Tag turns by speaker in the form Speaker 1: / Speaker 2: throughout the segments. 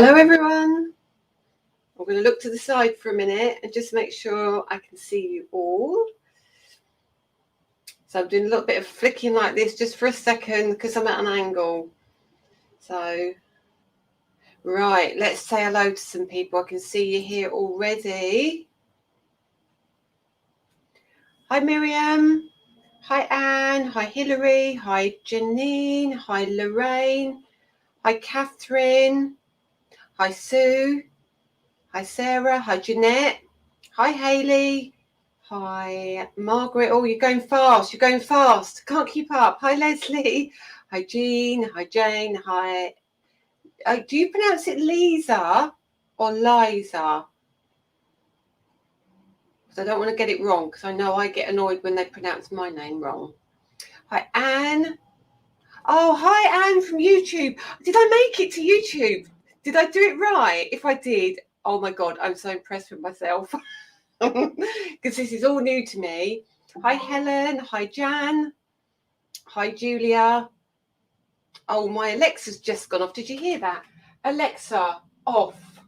Speaker 1: Hello everyone. I'm going to look to the side for a minute and just make sure I can see you all. So I'm doing a little bit of flicking like this just for a second because I'm at an angle. So, right, let's say hello to some people. I can see you here already. Hi Miriam. Hi Anne. Hi Hilary. Hi Janine. Hi Lorraine. Hi Catherine. Hi Sue. Hi Sarah. Hi Jeanette. Hi Hayley. Hi Margaret. Oh, you're going fast. You're going fast. Can't keep up. Hi Leslie. Hi Jean. Hi Jane. Hi. Do you pronounce it Lisa or Liza? Because I don't want to get it wrong, because I know I get annoyed when they pronounce my name wrong. Hi Anne. Oh, hi Anne from YouTube. Did I make it to YouTube? Did I do it right? If I did, oh my God, I'm so impressed with myself. Because this is all new to me. Hi Helen. Hi Jan. Hi Julia. Oh, my Alexa's just gone off. Did you hear that? Alexa, off.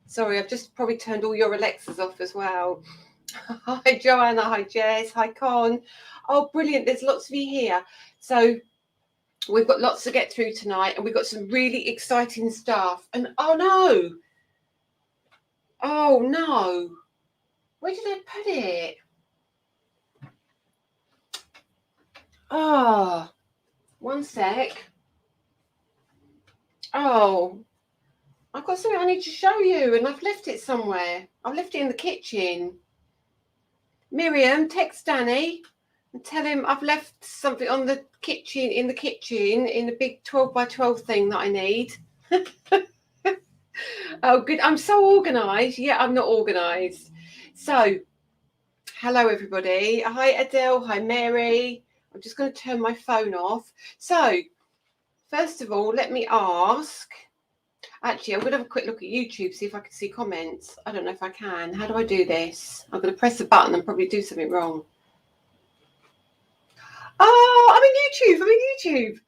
Speaker 1: Sorry, I've just probably turned all your Alexas off as well. Hi Joanna. Hi Jess. Hi Con. Oh, brilliant. There's lots of you here. So we've got lots to get through tonight, and we've got some really exciting stuff. And oh no. Oh no. Where did I put it? Oh, one sec. Oh, I've got something I need to show you, and I've left it somewhere. I've left it in the kitchen. Miriam, text Danny and tell him I've left something on the kitchen, in the big 12 by 12 thing that I need. Oh, good. I'm so organised. Yeah, I'm not organised. So, hello, everybody. Hi, Adele. Hi, Mary. I'm just going to turn my phone off. So, first of all, let me ask. Actually, I'm going to have a quick look at YouTube, see if I can see comments. I don't know if I can. How do I do this? I'm going to press the button and probably do something wrong. Oh, I'm in YouTube.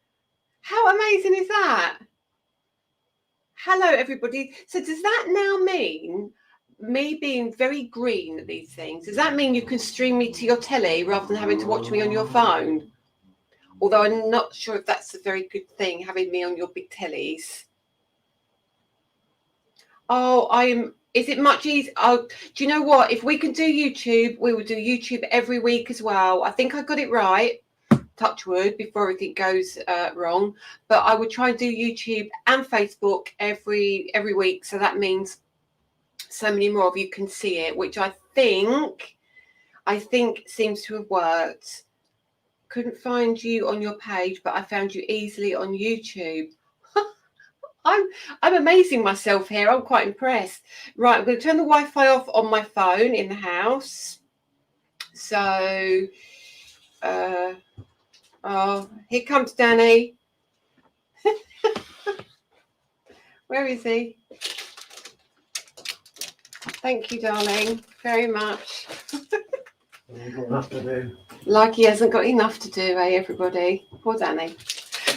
Speaker 1: How amazing is that? Hello, everybody. So does that now mean me being very green at these things? Does that mean you can stream me to your telly rather than having to watch me on your phone? Although I'm not sure if that's a very good thing, having me on your big tellies. Oh, is it much easier? Oh, do you know what? If we can do YouTube, we will do YouTube every week as well. I think I got it right. Touch wood before everything goes wrong. But I would try and do YouTube and Facebook every week. So that means so many more of you can see it, which I think seems to have worked. Couldn't find you on your page, but I found you easily on YouTube. I'm amazing myself here. I'm quite impressed. Right, I'm going to turn the Wi-Fi off on my phone in the house. So, oh, here comes Danny. Where is he? Thank you, darling, very much.
Speaker 2: You've got enough to do.
Speaker 1: Like he hasn't got enough to do, eh, everybody? Poor Danny.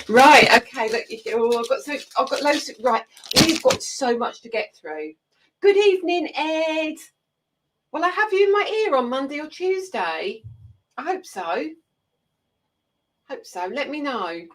Speaker 1: Right, okay, look, oh, I've got loads of, right, we've got so much to get through. Good evening, Ed. Will I have you in my ear on Monday or Tuesday? I hope so. Let me know.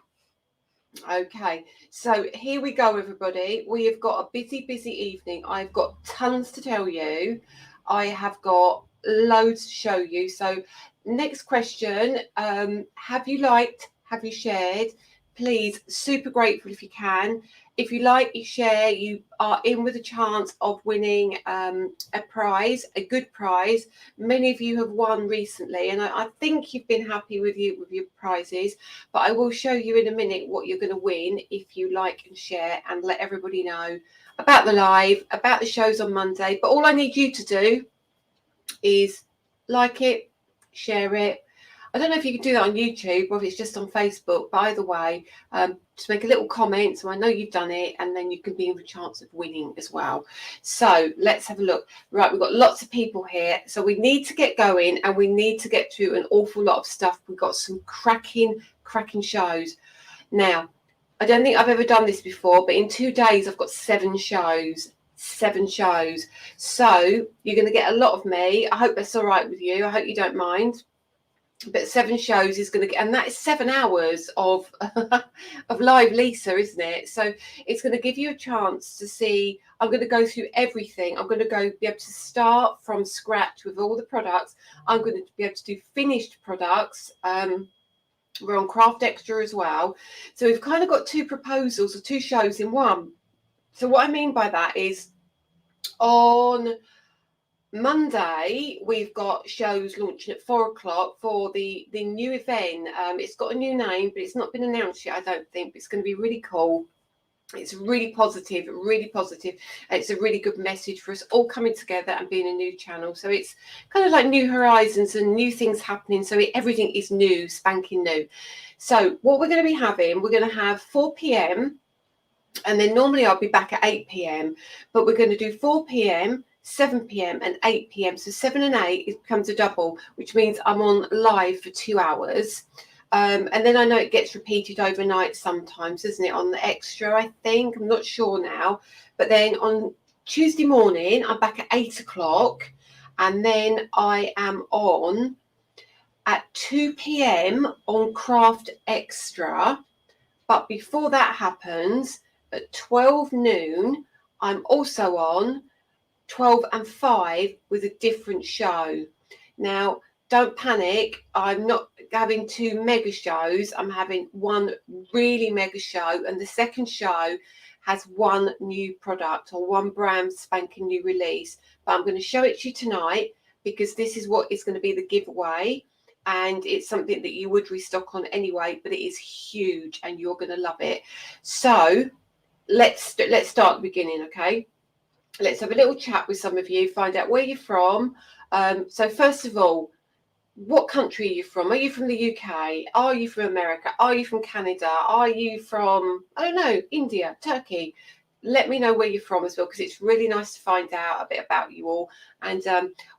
Speaker 1: Okay, so here we go, everybody. We have got a busy evening. I've got tons to tell you. I have got loads to show you. So next question, have you liked, have you shared? Please, super grateful if you can. If you like, you share, you are in with a chance of winning a prize, a good prize. Many of you have won recently, and I think you've been happy with your prizes. But I will show you in a minute what you're going to win if you like and share, and let everybody know about the live, about the shows on Monday. But all I need you to do is like it, share it. I don't know if you can do that on YouTube or if it's just on Facebook, but either way, just make a little comment so I know you've done it, and then you can be in a chance of winning as well. So let's have a look. Right, we've got lots of people here, so we need to get going, and we need to get through an awful lot of stuff. We've got some cracking shows. Now, I don't think I've ever done this before, but in 2 days I've got 7 shows. 7 shows. So you're going to get a lot of me. I hope that's all right with you. I hope you don't mind. But 7 shows is going to get, and that is 7 hours of of live Lisa, isn't it? So it's going to give you a chance to see. I'm going to go through everything. I'm going to be able to start from scratch with all the products. I'm going to be able to do finished products. We're on Craft Extra as well. So we've kind of got 2 proposals or 2 shows in one. So what I mean by that is on Monday, we've got shows launching at 4 o'clock for the new event. It's got a new name, but it's not been announced yet, I don't think. But it's going to be really cool. It's really positive, really positive. It's a really good message for us all coming together and being a new channel. So it's kind of like new horizons and new things happening. So everything is new, spanking new. So what we're going to be having, we're going to have 4 p.m. and then normally I'll be back at 8 p.m. But we're going to do 4 p.m., 7 p.m. and 8 p.m. So 7 and 8 it becomes a double, which means I'm on live for 2 hours. And then I know it gets repeated overnight sometimes, isn't it, on the extra, I think. I'm not sure now. But then on Tuesday morning, I'm back at 8 o'clock. And then I am on at 2 p.m. on Craft Extra. But before that happens, at 12 noon, I'm also on 12 and 5 with a different show. Now, don't panic. I'm not having 2 mega shows. I'm having 1 really mega show, and the second show has 1 new product or 1 brand spanking new release. But I'm going to show it to you tonight because this is what is going to be the giveaway, and it's something that you would restock on anyway, but it is huge and you're going to love it. So let's start at the beginning, okay? Let's have a little chat with some of you, find out where you're from. So first of all, what country are you from? Are you from the UK? Are you from America? Are you from Canada? Are you from, I don't know, India, Turkey? Let me know where you're from as well, because it's really nice to find out a bit about you all. And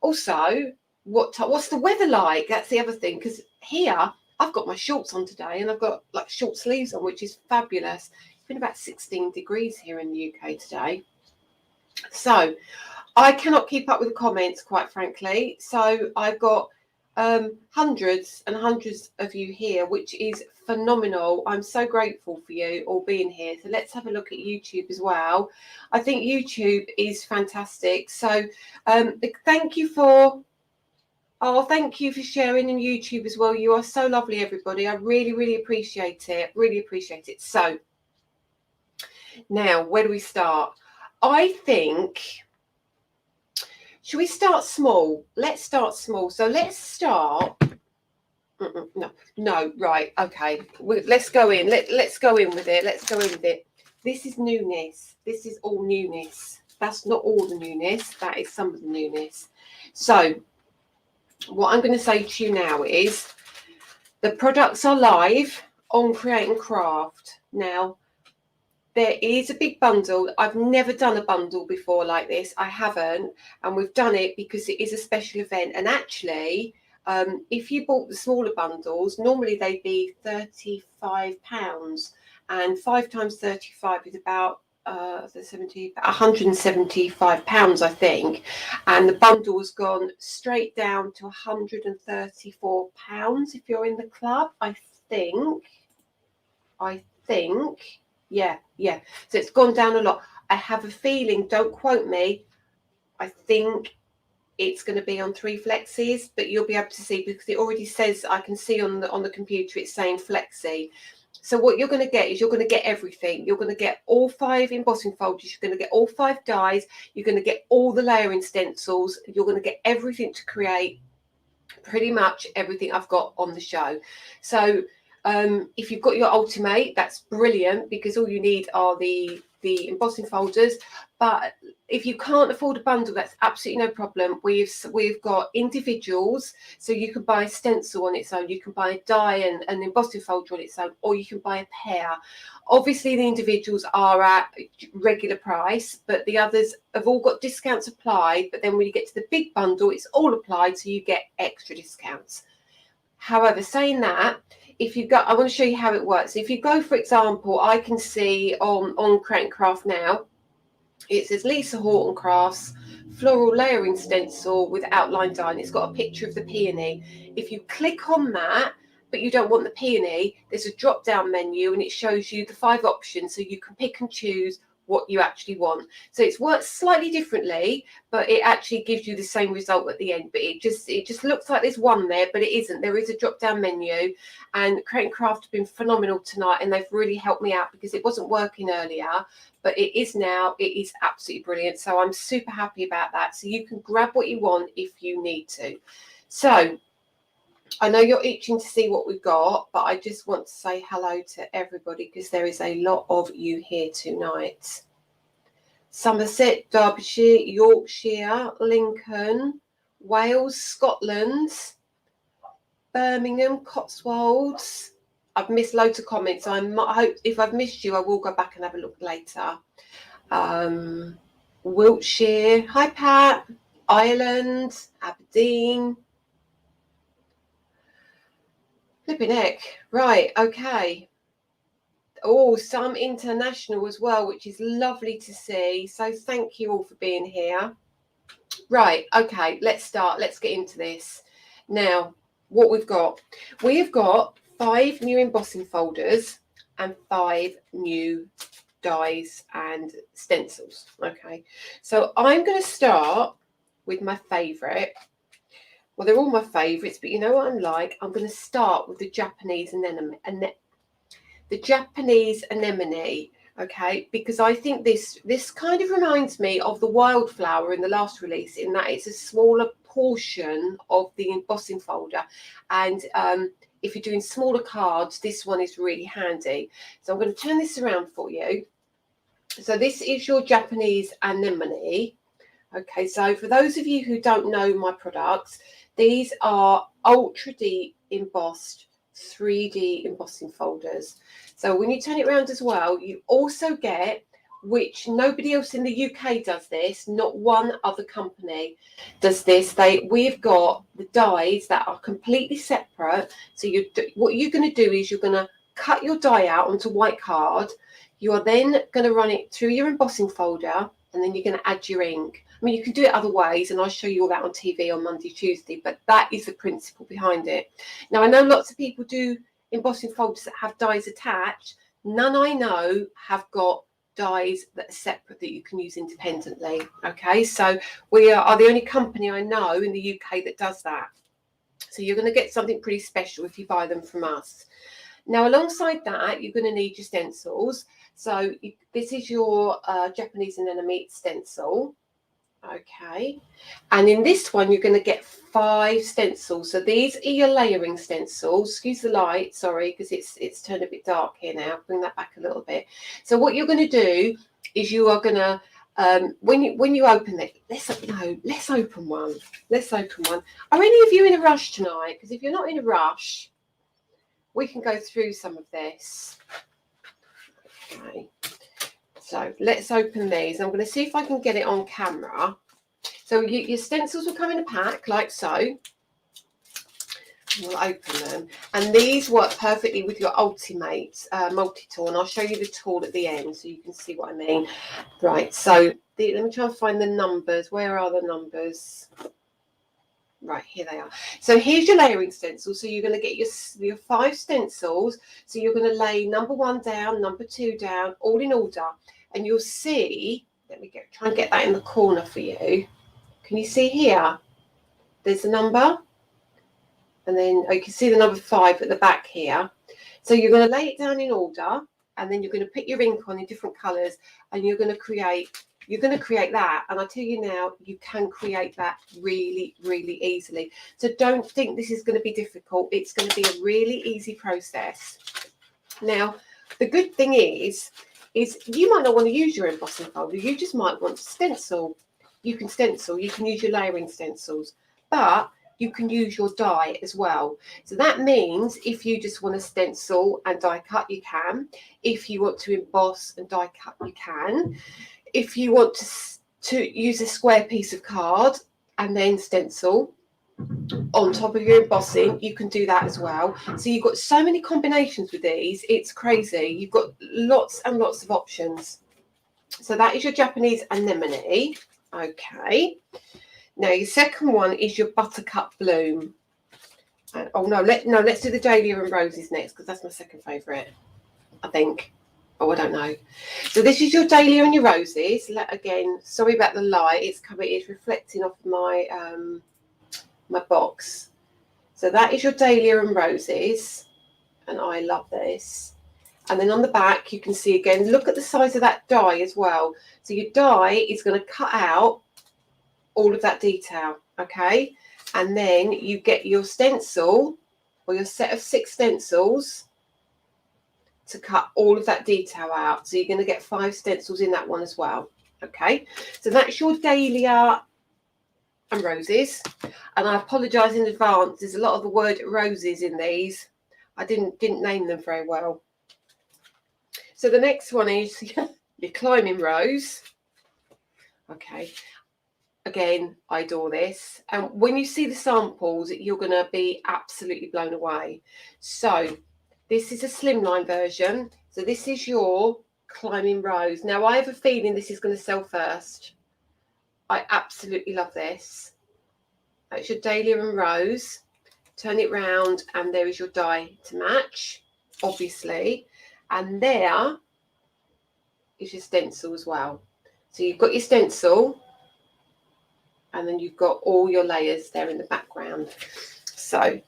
Speaker 1: also, what's the weather like? That's the other thing, because here I've got my shorts on today and I've got like short sleeves on, which is fabulous. It's been about 16 degrees here in the UK today. So I cannot keep up with the comments, quite frankly. So I've got hundreds and hundreds of you here, which is phenomenal. I'm so grateful for you all being here. So let's have a look at YouTube as well. I think YouTube is fantastic. So thank you for sharing on YouTube as well. You are so lovely, everybody. I really appreciate it. Really appreciate it. So now, where do we start? I think, should we start small? Let's start small. So let's start. No, right. Okay. Let's go in. Let's go in with it. Let's go in with it. This is newness. This is all newness. That's not all the newness. That is some of the newness. So what I'm going to say to you now is the products are live on Create and Craft. Now, there is a big bundle. I've never done a bundle before like this. I haven't. And we've done it because it is a special event. And actually, if you bought the smaller bundles, normally they'd be £35. And 5 times 35 is about £175, I think. And the bundle has gone straight down to £134 if you're in the club, I think. Yeah. So it's gone down a lot. I have a feeling, don't quote me, I think it's going to be on 3 flexis, but you'll be able to see because it already says, I can see on the computer, it's saying flexi. So what you're going to get is you're going to get everything. You're going to get all 5 embossing folders. You're going to get all 5 dies. You're going to get all the layering stencils. You're going to get everything to create pretty much everything I've got on the show. So if you've got your Ultimate, that's brilliant because all you need are the embossing folders. But if you can't afford a bundle, that's absolutely no problem. We've got individuals, so you can buy a stencil on its own, you can buy a die and an embossing folder on its own, or you can buy a pair. Obviously, the individuals are at regular price, but the others have all got discounts applied. But then when you get to the big bundle, it's all applied, so you get extra discounts. However, saying that, if you go, I want to show you how it works. If you go, for example, I can see on Create and Craft now, it says Lisa Horton Crafts Floral Layering Stencil with Outline Die. It's got a picture of the peony. If you click on that, but you don't want the peony, there's a drop down menu and it shows you the 5 options, so you can pick and choose what you actually want. So it's worked slightly differently, but it actually gives you the same result at the end. But it just looks like there's one there, but it isn't. There is a drop down menu, and Create and Craft have been phenomenal tonight, and they've really helped me out because it wasn't working earlier, but it is now. It is absolutely brilliant. So I'm super happy about that. So you can grab what you want if you need to. So I know you're itching to see what we've got, but I just want to say hello to everybody because there is a lot of you here tonight. Somerset, Derbyshire, Yorkshire, Lincoln, Wales, Scotland, Birmingham, Cotswolds. I've missed loads of comments. I hope if I've missed you, I will go back and have a look later. Wiltshire, hi Pat, Ireland, Aberdeen. Flipping heck. Right, okay. Oh, some international as well, which is lovely to see. So thank you all for being here. Right, okay, let's start. Let's get into this. Now, what we've got. We've got 5 new embossing folders and 5 new dies and stencils. Okay, so I'm going to start with my favourite. Well, they're all my favourites, but you know what I'm like? I'm going to start with the Japanese anemone, okay? Because I think this kind of reminds me of the wildflower in the last release, in that it's a smaller portion of the embossing folder. And if you're doing smaller cards, this one is really handy. So I'm going to turn this around for you. So this is your Japanese anemone. Okay, so for those of you who don't know my products, these are ultra deep embossed 3D embossing folders. So when you turn it around as well, you also get, which nobody else in the UK does this, not one other company does this. We've got the dies that are completely separate. So what you're going to do is you're going to cut your die out onto white card. You are then going to run it through your embossing folder, and then you're going to add your ink. I mean, you can do it other ways, and I'll show you all that on TV on Monday, Tuesday, but that is the principle behind it. Now, I know lots of people do embossing folders that have dies attached. None I know have got dies that are separate that you can use independently. Okay, so we are the only company I know in the UK that does that. So you're going to get something pretty special if you buy them from us. Now, alongside that, you're going to need your stencils. So this is your Japanese anemone stencil. Okay, and in this one you're going to get 5 stencils. So these are your layering stencils. Excuse the light, sorry, because it's turned a bit dark here now. Bring that back a little bit. So what you're going to do is you are going to when you open it, let's open one. Are any of you in a rush tonight? Because if you're not in a rush, we can go through some of this. Okay. So let's open these. I'm going to see if I can get it on camera. So your stencils will come in a pack like so. We'll open them. And these work perfectly with your Ultimate multi-tool. And I'll show you the tool at the end so you can see what I mean. Right, so let me try and find the numbers. Where are the numbers? Right, here they are. So here's your layering stencil. So you're going to get your 5 stencils. So you're going to lay number 1 down, number 2 down, all in order. And you'll see, let me try and get that in the corner for you. Can you see here? There's the number. And then you can see the number 5 at the back here. So you're going to lay it down in order. And then you're going to put your ink on in different colours. And you're going to create that. And I tell you now, you can create that really, really easily. So don't think this is going to be difficult. It's going to be a really easy process. Now, the good thing is you might not want to use your embossing folder. You just might want to stencil. You can stencil. You can use your layering stencils. But you can use your die as well. So that means if you just want to stencil and die cut, you can. If you want to emboss and die cut, you can. If you want to use a square piece of card and then stencil, on top of your embossing, you can do that as well. So you've got so many combinations with these, it's crazy. You've got lots and lots of options. So that is your Japanese anemone. Okay. Now your second one is your Buttercup Bloom. And, oh no, let's do the Dahlia and Roses next, because that's my second favourite, I think. Oh, I don't know. So this is your Dahlia and your Roses. Again, sorry about the light. It's reflecting off my my box. So that is your Dahlia and Roses, and I love this. And then on the back, you can see again. Look at the size of that die as well. So your die is going to cut out all of that detail. Okay. And then you get your stencil or your set of 6 stencils to cut all of that detail out. So you're going to get 5 stencils in that one as well. Okay, so that's your Dahlia and Roses. And I apologise in advance. There's a lot of the word roses in these. I didn't name them very well. So the next one is your Climbing Rose. Okay. Again, I adore this. And when you see the samples, you're going to be absolutely blown away. So this is a slimline version. So this is your Climbing Rose. Now, I have a feeling this is going to sell first. I absolutely love this. That's your Dahlia and Rose. Turn it round and there is your die to match, obviously. And there is your stencil as well. So you've got your stencil. And then you've got all your layers there in the background. So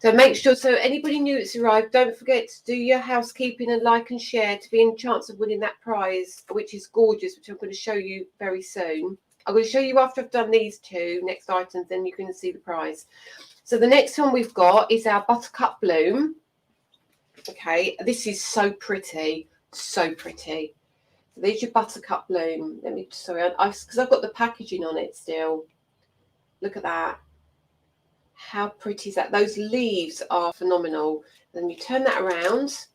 Speaker 1: make sure, so anybody new that's arrived, don't forget to do your housekeeping and like and share to be in chance of winning that prize, which is gorgeous, which I'm going to show you very soon. I'm going to show you after I've done these 2 next items, then you can see the prize. So the next one we've got is our Buttercup Bloom. Okay, this is so pretty, so pretty. There's your Buttercup Bloom. Let me, sorry, because I've got the packaging on it still. Look at that. How pretty is that? Those leaves are phenomenal. Then you turn that around.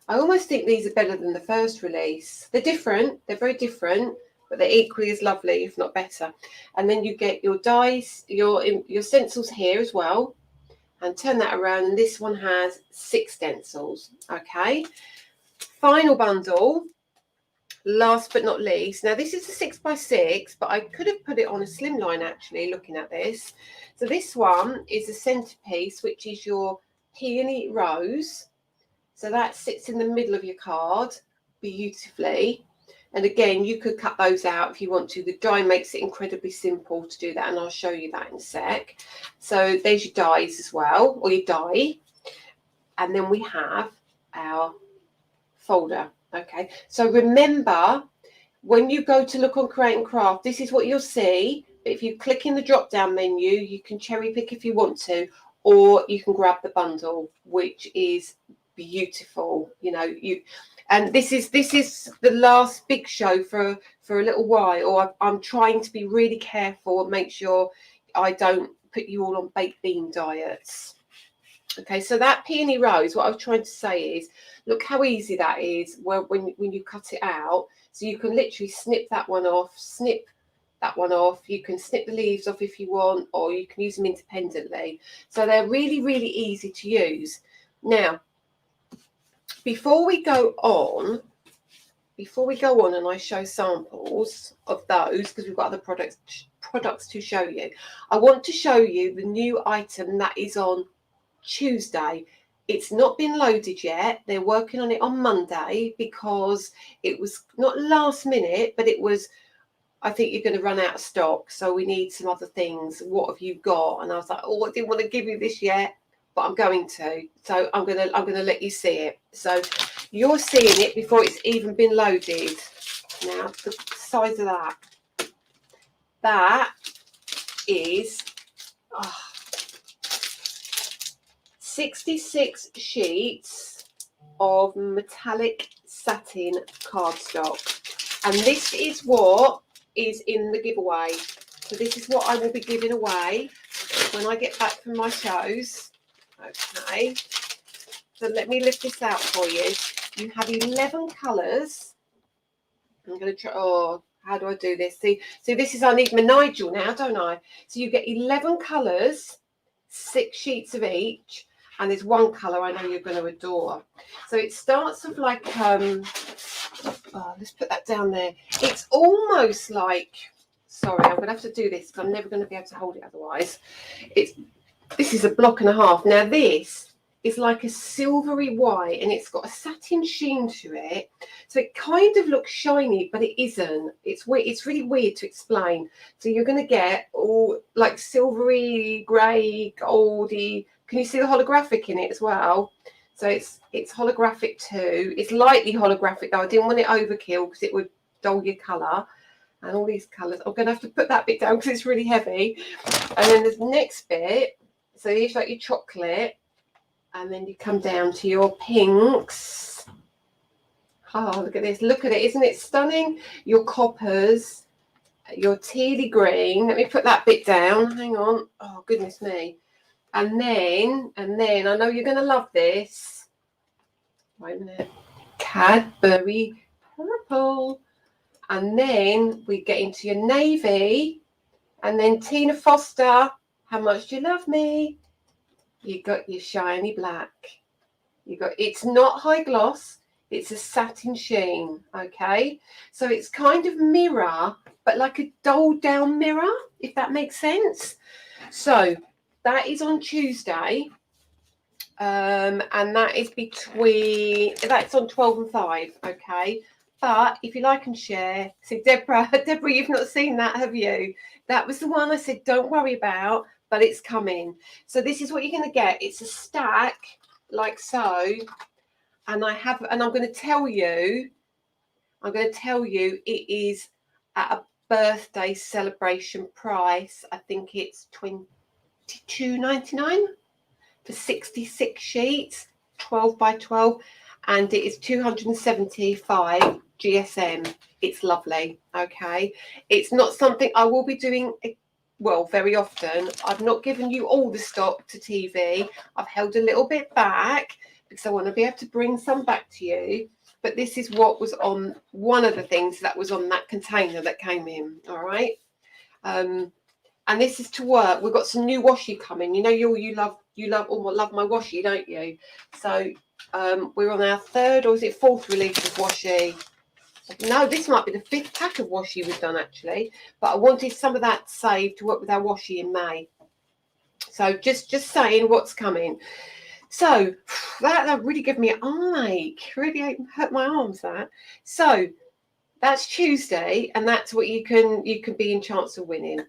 Speaker 1: I almost think these are better than the first release. They're different. They're very different, but they're equally as lovely, if not better. And then you get your dies, your stencils here as well. And turn that around. And this one has 6 stencils. Okay. Final bundle. Last but not least, now this is a 6x6, but I could have put it on a slimline actually, looking at this. So this one is a centerpiece, which is your Peony Rose. So that sits in the middle of your card beautifully. And again, you could cut those out if you want to. The die makes it incredibly simple to do that, and I'll show you that in a sec. So there's your dies as well, or your die. And then we have our folder. Okay, so remember, when you go to look on Create and Craft, this is what you'll see. But if you click in the drop down menu, you can cherry pick if you want to, or you can grab the bundle, which is beautiful. You know, and this is the last big show for a little while. Or I'm trying to be really careful and make sure I don't put you all on baked bean diets. Okay, so that Peony Rose, what I was trying to say is, look how easy that is when you cut it out. So you can literally snip that one off, snip that one off. You can snip the leaves off if you want, or you can use them independently. So they're really, really easy to use. Now, before we go on and I show samples of those, because we've got other products to show you, I want to show you the new item that is on Tuesday. It's not been loaded yet. They're working on it on Monday because it was not last minute, but it was, I think you're going to run out of stock, so we need some other things. What have you got? And I was like, oh, I didn't want to give you this yet, but I'm going to. So I'm going to let you see it. So you're seeing it before it's even been loaded. Now the size of that. That is 66 sheets of metallic satin cardstock, and this is what is in the giveaway. So this is what I will be giving away when I get back from my shows. Okay, so let me lift this out for you. You have 11 colours. I'm going to try. Oh, how do I do this? See, this is, I need my Nigel now, don't I? So you get 11 colours, 6 sheets of each, and there's one colour I know you're going to adore. So it starts with like, let's put that down there. It's almost like, sorry, I'm going to have to do this because I'm never going to be able to hold it otherwise. This is a block and a half. Now this is like a silvery white, and it's got a satin sheen to it, so it kind of looks shiny, but it isn't. It's weird. It's really weird to explain. So you're going to get all like silvery, grey, goldy. Can you see the holographic in it as well? So it's holographic too. It's lightly holographic though. I didn't want it overkill because it would dull your colour. And all these colours, I'm going to have to put that bit down because it's really heavy. And then the next bit, so here's like your chocolate. And then you come down to your pinks. Oh, look at this. Look at it. Isn't it stunning? Your coppers, your tealy green. Let me put that bit down. Hang on. Oh, goodness me. And then, I know you're going to love this. Wait a minute. Cadbury purple. And then we get into your navy. And then Tina Foster. How much do you love me? You got your shiny black. It's not high gloss, it's a satin sheen, okay? So it's kind of mirror, but like a dulled down mirror, if that makes sense. So that is on Tuesday. And that is that's on 12 and 5, okay? But if you like and share, so Deborah, you've not seen that, have you? That was the one I said, don't worry about, but it's coming. So this is what you're going to get. It's a stack like so. And I'm going to tell you, it is at a birthday celebration price. I think it's $22.99 for 66 sheets, 12 by 12. And it is 275 GSM. It's lovely, okay? It's not something I will be doing, well, very often. I've not given you all the stock to TV. I've held a little bit back because I want to be able to bring some back to you. But this is what was on one of the things that was on that container that came in, all right? And this is to work. We've got some new washi coming. You know, you love my washi, don't you? So we're on our 3rd, or is it 4th release of washi? No, this might be the 5th pack of washi we've done actually, but I wanted some of that saved to work with our washi in May. So just saying what's coming. So that really gave me an ache, really hurt my arms, that. So that's Tuesday, and that's what you can be in chance of winning.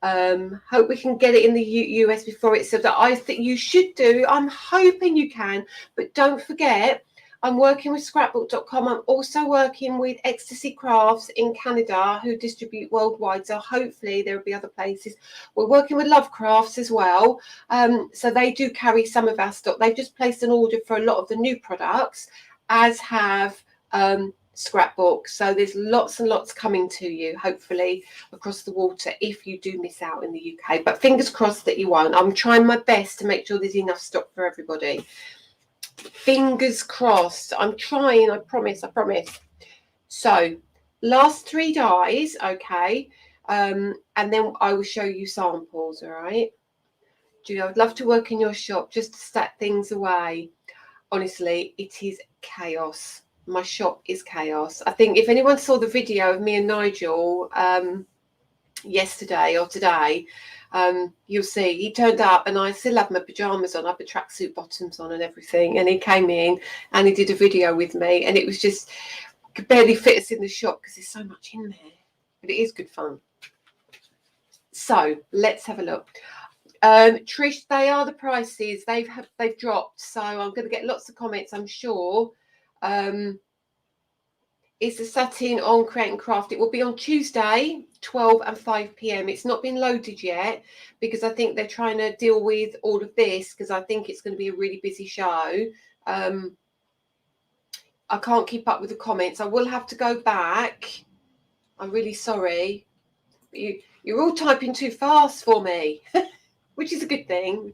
Speaker 1: Hope we can get it in the US before it's so that I think you should do. I'm hoping you can, but don't forget, I'm working with scrapbook.com. I'm also working with Ecstasy Crafts in Canada, who distribute worldwide. So hopefully there will be other places. We're working with Love Crafts as well. So they do carry some of our stock. They've just placed an order for a lot of the new products, as have Scrapbook. So there's lots and lots coming to you, hopefully, across the water if you do miss out in the UK. But fingers crossed that you won't. I'm trying my best to make sure there's enough stock for everybody. Fingers crossed. I'm trying, I promise. So last 3 dies, okay, and then I will show you samples, all right? Julie, I would love to work in your shop just to stack things away. Honestly, it is chaos. My shop is chaos. I think if anyone saw the video of me and Nigel yesterday or today, you'll see he turned up and I still have my pajamas on. I have the tracksuit bottoms on and everything, and he came in and he did a video with me, and it was just could barely fit us in the shop because there's so much in there, but it is good fun. So let's have a look. Trish, they are the prices. They've dropped, so I'm going to get lots of comments, I'm sure. It's the satin on Create and Craft. It will be on Tuesday, 12 and 5 p.m. It's not been loaded yet because I think they're trying to deal with all of this because I think it's going to be a really busy show. I can't keep up with the comments. I will have to go back. I'm really sorry. You're all typing too fast for me, which is a good thing.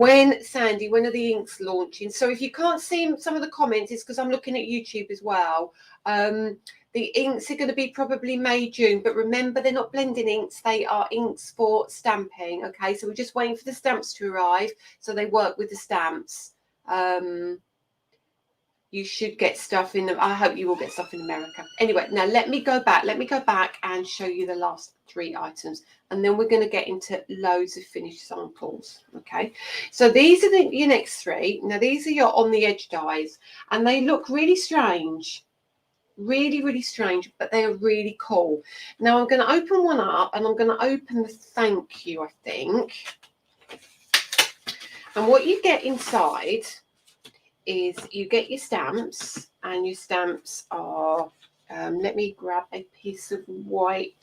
Speaker 1: When are the inks launching? So if you can't see some of the comments, it's because I'm looking at YouTube as well. The inks are going to be probably May, June, but remember, they're not blending inks. They are inks for stamping. Okay, so we're just waiting for the stamps to arrive so they work with the stamps. You should get stuff in them. I hope you will get stuff in America. Anyway, now let me go back and show you the last 3 items, and then we're going to get into loads of finished samples. Okay, so these are your next 3. Now these are your on the edge dies, and they look really strange, really strange, but they are really cool. Now I'm going to open one up, and I'm going to open the thank you, I think. And what you get inside is you get your stamps, and your stamps are let me grab a piece of white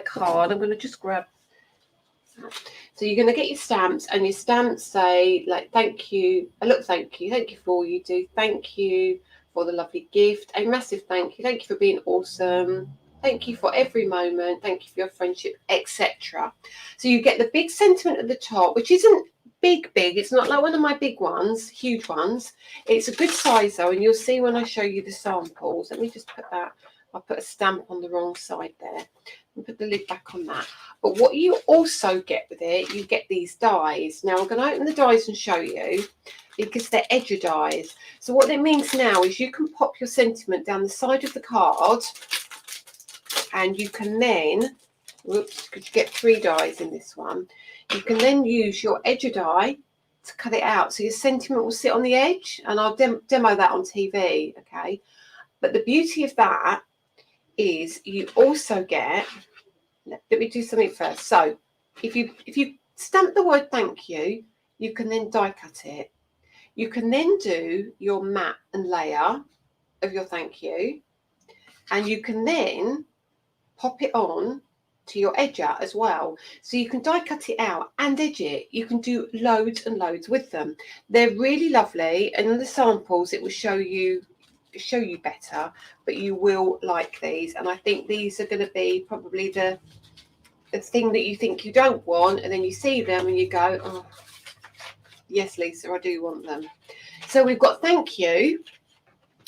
Speaker 1: card. I'm going to just grab that. So you're going to get your stamps, and your stamps say like thank you, thank you for all you do, thank you for the lovely gift, a massive thank you for being awesome, thank you for every moment, thank you for your friendship, etc. So you get the big sentiment at the top, which isn't big, it's not like one of my big ones, huge ones. It's a good size though, and you'll see when I show you the samples. Let me just put that, I put a stamp on the wrong side there, and put the lid back on that. But what you also get with it, you get these dies. Now I'm going to open the dies and show you, because they're edger dies. So what that means now is you can pop your sentiment down the side of the card, and you can then, whoops, because you get 3 dies in this one, you can then use your edger die to cut it out, so your sentiment will sit on the edge, and I'll demo that on TV. Okay, but the beauty of that is you also get, let me do something first. So if you stamp the word thank you, you can then die cut it. You can then do your matte and layer of your thank you, and you can then pop it on to your edger as well. So you can die cut it out and edge it. You can do loads and loads with them. They're really lovely, and in the samples it will show you better, but you will like these. And I think these are going to be probably the thing that you think you don't want, and then you see them and you go, oh yes, Lisa, I do want them. So we've got thank you,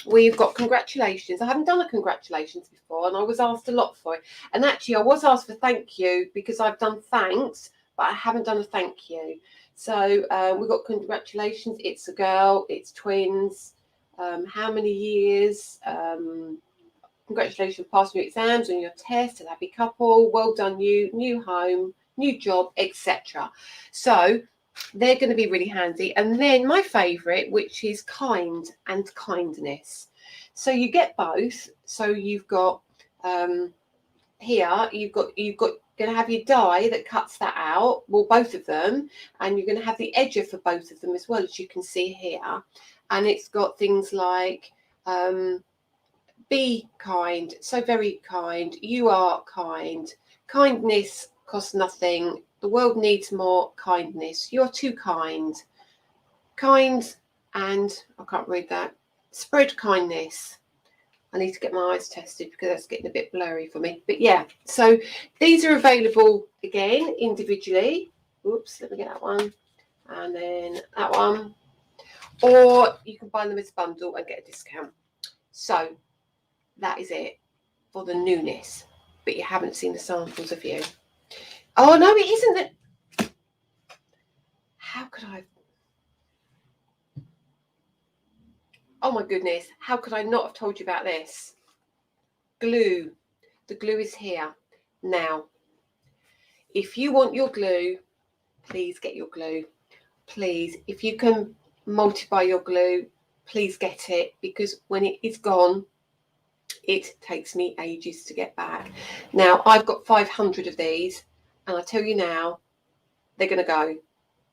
Speaker 1: we've got congratulations. I haven't done a congratulations before, and I was asked a lot for it. And actually I was asked for thank you because I've done thanks, but I haven't done a thank you. So we've got congratulations, it's a girl, it's twins, how many years, congratulations passing your exams on your test, a happy couple, well done you, new home, new job, etc. So they're going to be really handy. And then my favorite, which is kind and kindness. So you get both. So you've got here, you've got going to have your die that cuts that out, well, both of them, and you're going to have the edger for both of them as well, as you can see here. And it's got things like be kind, so very kind, you are kind, kindness costs nothing, the world needs more kindness, you're too kind, kind, and I can't read that, spread kindness. I need to get my eyes tested because that's getting a bit blurry for me. But yeah, so these are available again individually. Oops, let me get that one. And then that one. Or you can buy them as a bundle and get a discount. So that is it for the newness. But you haven't seen the samples, have you? Oh, no, it isn't that. How could I? Oh my goodness, how could I not have told you about this? Glue. The glue is here. Now, if you want your glue, please get your glue. Please, if you can multiply your glue, please get it, because when it is gone, it takes me ages to get back. Now, I've got 500 of these, and I tell you now, they're going to go.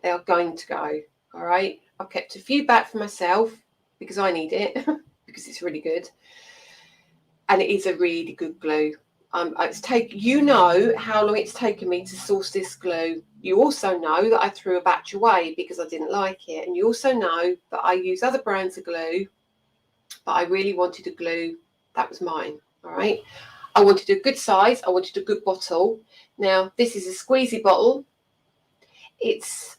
Speaker 1: They are going to go. All right. I've kept a few back for myself because I need it because it's really good. And it is a really good glue. You know how long it's taken me to source this glue. You also know that I threw a batch away because I didn't like it. And you also know that I use other brands of glue, but I really wanted a glue that was mine. All right. I wanted a good size. I wanted a good bottle. Now, this is a squeezy bottle. It's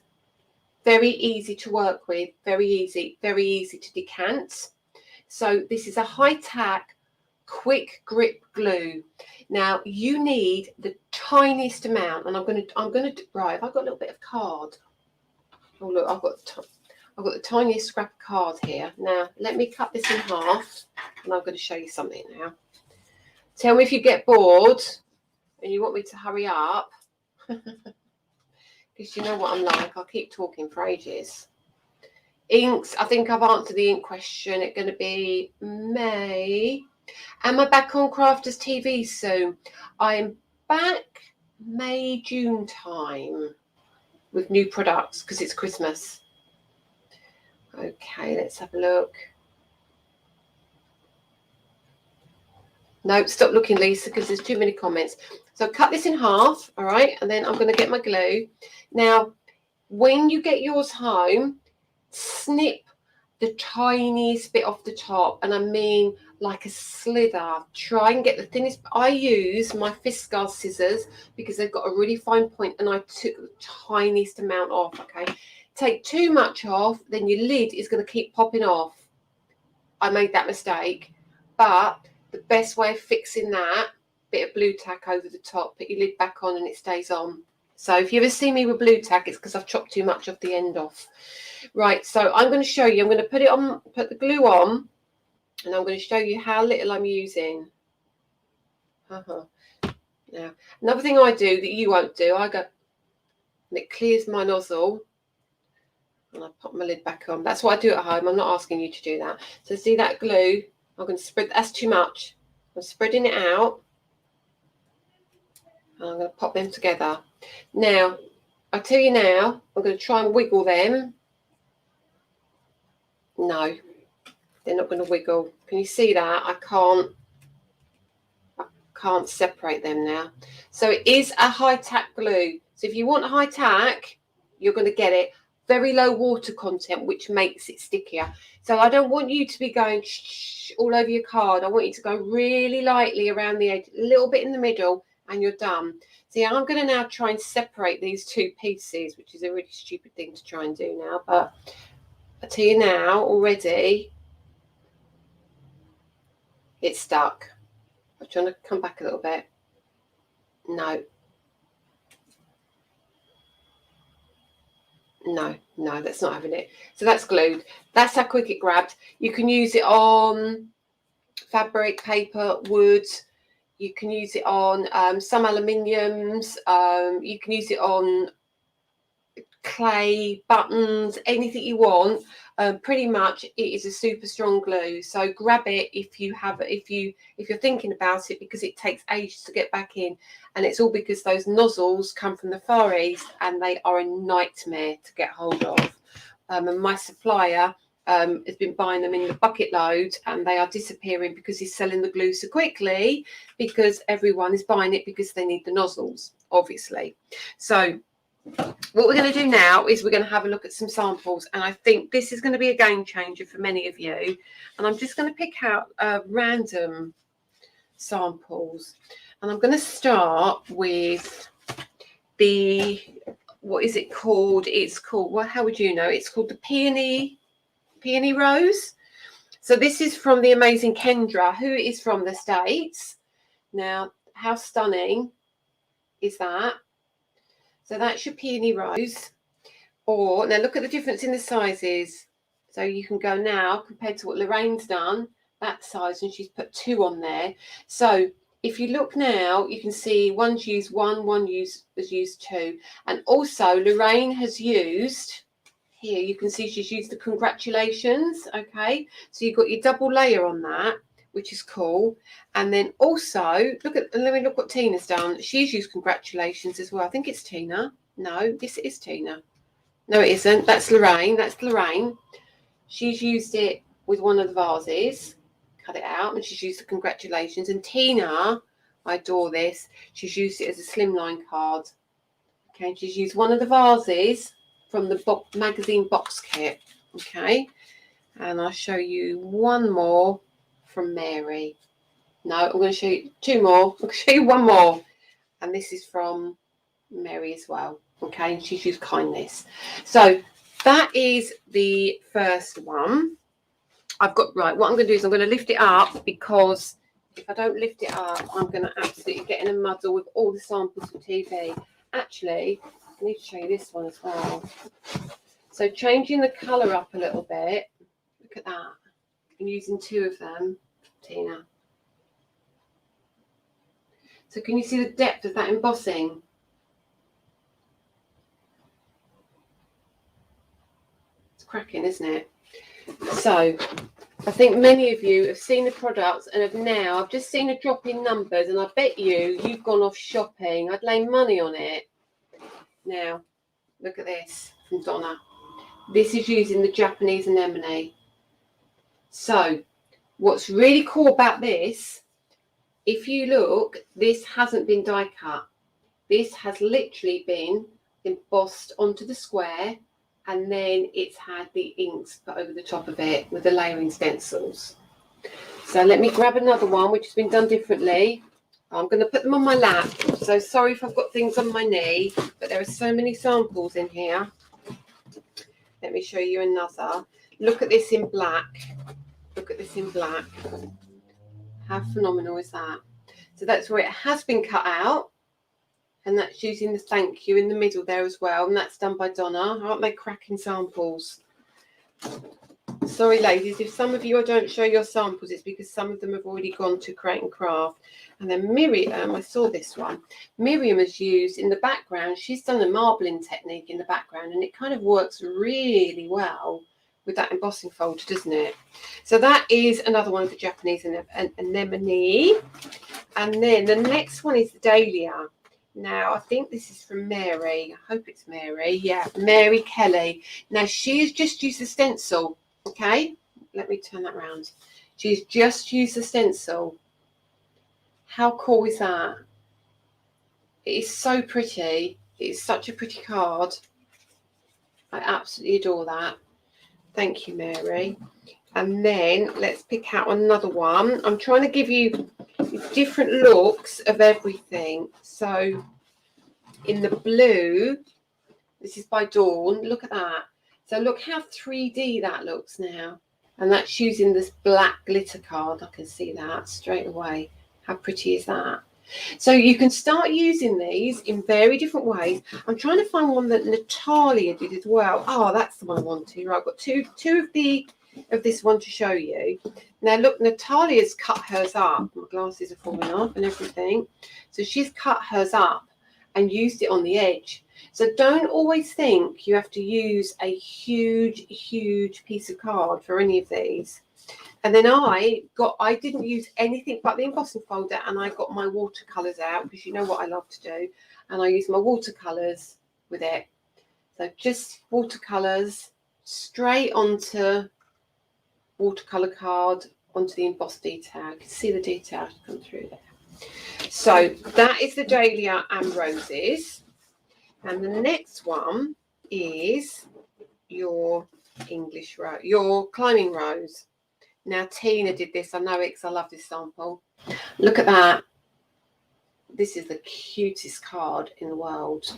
Speaker 1: Very easy to work with, very easy to decant. So this is a high tack, quick grip glue. Now you need the tiniest amount, and I'm gonna right. I've got a little bit of card. Oh look, I've got the tiniest scrap of card here. Now let me cut this in half, and I'm going to show you something now. Tell me if you get bored and you want me to hurry up, because you know what I'm like. I'll keep talking for ages. Inks. I think I've answered the ink question. It's going to be May. Am I back on Crafters TV soon? I am back May, June time with new products because it's Christmas. Okay, let's have a look. No, stop looking, Lisa, because there's too many comments. So cut this in half, all right, and then I'm going to get my glue. Now, when you get yours home, snip the tiniest bit off the top, and I mean like a slither. Try and get the thinnest. I use my Fiskars scissors because they've got a really fine point, and I took the tiniest amount off. Okay, take too much off, then your lid is going to keep popping off. I made that mistake, but the best way of fixing that, bit of blue tack over the top, put your lid back on and it stays on. So if you ever see me with blue tack, it's because I've chopped too much of the end off. Right, so I'm going to show you. I'm going to put it on, put the glue on, and I'm going to show you how little I'm using. Now, another thing I do that you won't do, I go, and it clears my nozzle, and I pop my lid back on. That's what I do at home. I'm not asking you to do that. So see that glue? I'm going to spread. That's too much. I'm spreading it out, and I'm going to pop them together. Now, I tell you now, I'm going to try and wiggle them. No, they're not going to wiggle. Can you see that? I can't separate them now. So it is a high tack glue. So if you want high tack, you're going to get it. Very low water content, which makes it stickier. So I don't want you to be going all over your card. I want you to go really lightly around the edge, a little bit in the middle, and you're done. See, I'm going to now try and separate these two pieces, which is a really stupid thing to try and do now, but I tell you now already, it's stuck. I'm trying to come back a little bit. No, that's not having it. So that's glued. That's how quick it grabbed. You can use it on fabric, paper, wood. You can use it on some aluminiums. You can use it on clay, buttons, anything you want. Pretty much it is a super strong glue. So grab it if you're thinking about it, because it takes ages to get back in, and it's all because those nozzles come from the Far East and they are a nightmare to get hold of. And my supplier has been buying them in the bucket load, and they are disappearing because he's selling the glue so quickly, because everyone is buying it because they need the nozzles, obviously. So what we're going to do now is we're going to have a look at some samples, and I think this is going to be a game changer for many of you. And I'm just going to pick out random samples, and I'm going to start with the, what is it called? It's called, well, how would you know? It's called the Peony Rose. So this is from the amazing Kendra, who is from the States. Now, how stunning is that? So that's your Peony Rose. Or now look at the difference in the sizes. So you can go now compared to what Lorraine's done, that size, and she's put 2 on there. So if you look now, you can see one's used 1, one has used 2. And also Lorraine has used, here you can see she's used the congratulations. Okay, so you've got your double layer on that, which is cool. And then also let me look what Tina's done. She's used congratulations as well. I think it's Tina. No, this is Tina. No, it isn't. That's Lorraine. She's used it with one of the vases, cut it out, and she's used the congratulations. And Tina, I adore this, she's used it as a slimline card. Okay, and she's used one of the vases from the magazine box kit. Okay, and I'll show you one more from Mary. No, I'm going to show you 2 more. I'm going to show you one more, and this is from Mary as well. Okay, and she's used kindness. So that is the first one. I've got, right, what I'm going to do is I'm going to lift it up, because if I don't lift it up, I'm going to absolutely get in a muddle with all the samples for TV. Actually, I need to show you this one as well. So changing the colour up a little bit. Look at that. I'm using 2 of them, Tina. So can you see the depth of that embossing? It's cracking, isn't it? So I think many of you have seen the products and have now, I've just seen a drop in numbers, and I bet you've gone off shopping. I'd lay money on it. Now, look at this from Donna. This is using the Japanese anemone. So what's really cool about this, if you look, this hasn't been die cut. This has literally been embossed onto the square, and then it's had the inks put over the top of it with the layering stencils. So let me grab another one which has been done differently. I'm going to put them on my lap, so sorry if I've got things on my knee, but there are so many samples in here. Let me show you another. Look at this in black. Look at this in black. How phenomenal is that? So that's where it has been cut out, and that's using the thank you in the middle there as well, and that's done by Donna. Aren't they cracking samples? Sorry ladies, if some of you I don't show your samples, it's because some of them have already gone to Create and Craft. And then Miriam, I saw this one. Miriam has used in the background, she's done a marbling technique in the background, and it kind of works really well with that embossing folder, doesn't it? So that is another one of the Japanese anemone. And then the next one is the Dahlia. Now, I think this is from Mary. I hope it's Mary. Yeah, Mary Kelly. Now, she has just used the stencil. Okay, let me turn that around. She's just used the stencil. How cool is that? It is so pretty. It is such a pretty card. I absolutely adore that. Thank you, Mary. And then let's pick out another one. I'm trying to give you different looks of everything. So in the blue, this is by Dawn. Look at that. So look how 3D that looks now. And that's using this black glitter card. I can see that straight away. How pretty is that? So you can start using these in very different ways. I'm trying to find one that Natalia did as well. Oh, that's the one I wanted. Right, I've got two of this one to show you. Now look, Natalia's cut hers up. My glasses are falling off and everything. So she's cut hers up and used it on the edge. So don't always think you have to use a huge piece of card for any of these. And then I didn't use anything but the embossing folder, and I got my watercolors out, because you know what I love to do, and I used my watercolors with it. So just watercolors straight onto watercolor card, onto the embossed detail. You can see the detail come through there. So that is the Dahlia and Roses. And the next one is your English rose, your climbing rose. Now Tina did this. I know it because I love this sample. Look at that. This is the cutest card in the world.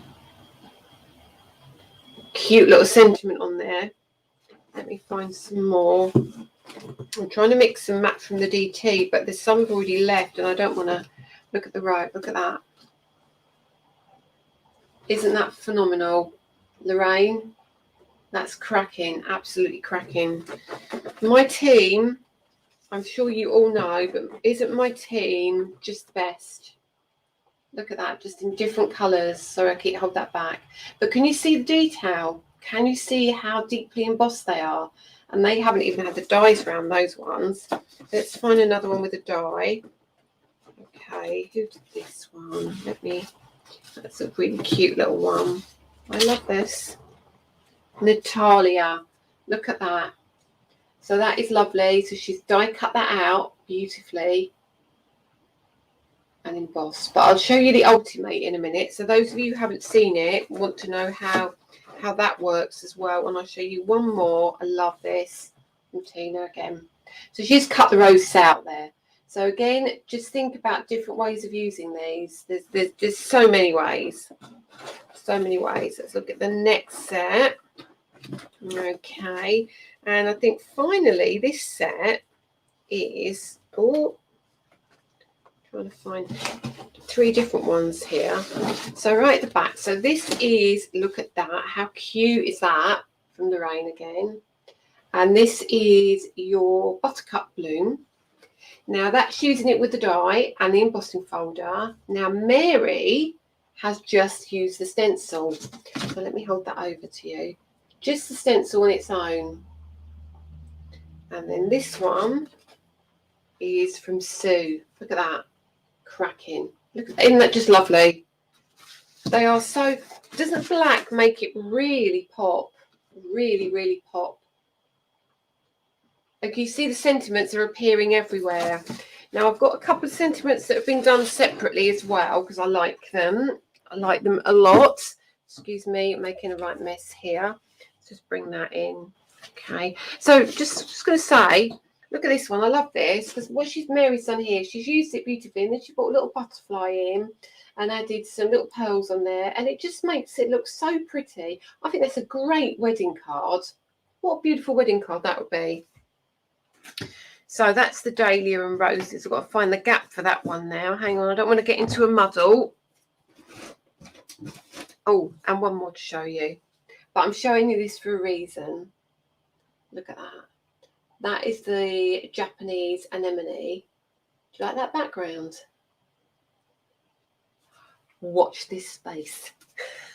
Speaker 1: Cute little sentiment on there. Let me find some more. I'm trying to mix and match from the DT, but there's some already left, and I don't want to look at the right. Look at that. Isn't that phenomenal, Lorraine? That's cracking, absolutely cracking. My team, I'm sure you all know, but isn't my team just the best? Look at that, just in different colours. Sorry, I can't hold that back. But can you see the detail? Can you see how deeply embossed they are? And they haven't even had the dies around those ones. Let's find another one with a die. Okay, who did this one? That's a really cute little one. I love this. Natalia, look at that. So that is lovely. So she's die cut that out beautifully and embossed. But I'll show you the ultimate in a minute. So those of you who haven't seen it want to know how that works as well. And I'll show you one more. I love this from Tina again. So she's cut the roses out there. So again, just think about different ways of using these. There's so many ways. So many ways. Let's look at the next set. Okay, and I think finally this set is, oh, trying to find 3 different ones here. So right at the back, so this is, look at that, how cute is that, from the rain again. And this is your Buttercup Bloom. Now that's using it with the die and the embossing folder. Now Mary has just used the stencil. So let me hold that over to you. Just the stencil on its own. And then this one is from Sue. Look at that. Cracking. Look, isn't that just lovely? They are so, doesn't black make it really pop? Really, really pop. Like you see the sentiments are appearing everywhere. Now I've got a couple of sentiments that have been done separately as well because I like them. I like them a lot. Excuse me, I'm making a right mess here. Let's just bring that in. Okay, so just going to say, look at this one. I love this because what Mary's done here, she's used it beautifully, and then she put a little butterfly in and added some little pearls on there, and it just makes it look so pretty. I think that's a great wedding card. What a beautiful wedding card that would be. So that's the Dahlia and Roses. I've got to find the gap for that one now. Hang on, I don't want to get into a muddle. Oh, and one more to show you. But I'm showing you this for a reason. Look at that. That is the Japanese Anemone. Do you like that background? Watch this space.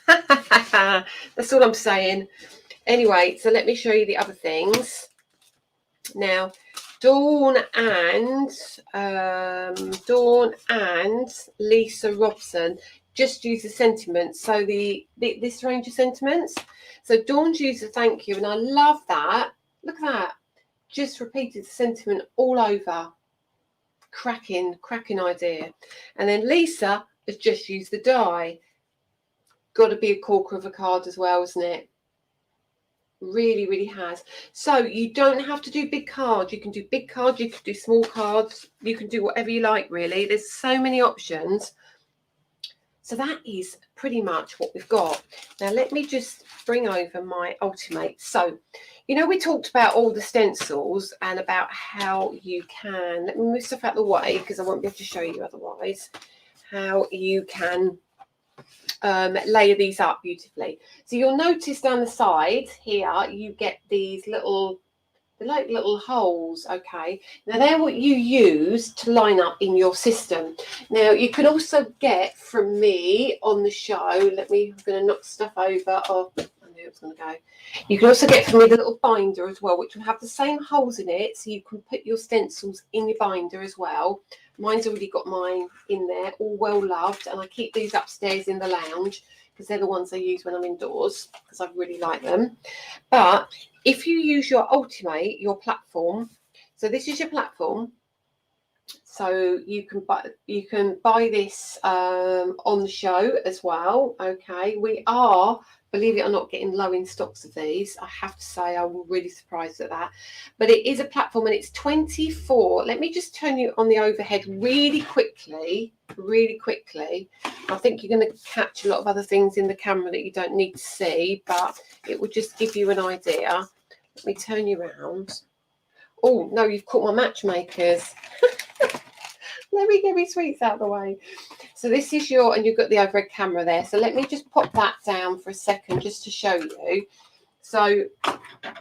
Speaker 1: That's all I'm saying. Anyway, so let me show you the other things. Now, Dawn and Lisa Robson just use the sentiments. So this range of sentiments. So Dawn's used a thank you, and I love that. Look at that. Just repeated the sentiment all over. Cracking idea. And then Lisa has just used the die. Got to be a corker of a card as well, isn't it? Really, really has. So you don't have to do big cards. You can do big cards, you can do small cards, you can do whatever you like, really. There's so many options. So that is pretty much what we've got. Now let me just bring over my Ultimate. So, you know, we talked about all the stencils and about how you can, let me move stuff out of the way because I won't be able to show you otherwise, how you can layer these up beautifully. So you'll notice down the side here you get these little, they're like little holes. Okay, now they're what you use to line up in your system. Now you can also get from me on the show, I'm going to knock stuff over. Oh, I knew it was going to go. You can also get from me the little binder as well, which will have the same holes in it, so you can put your stencils in your binder as well. Mine's already got mine in there, all well loved, and I keep these upstairs in the lounge because they're the ones I use when I'm indoors because I really like them. But if you use your Ultimate, your platform, so this is your platform, so you can buy this on the show as well. Okay, we are, believe it or not, getting low in stocks of these. I have to say, I'm really surprised at that. But it is a platform and it's 24. Let me just turn you on the overhead really quickly. I think you're going to catch a lot of other things in the camera that you don't need to see, but it will just give you an idea. Let me turn you around. Oh, no, you've caught my matchmakers. Let me get my sweets out of the way. So this is your, and you've got the overhead camera there. So let me just pop that down for a second just to show you. So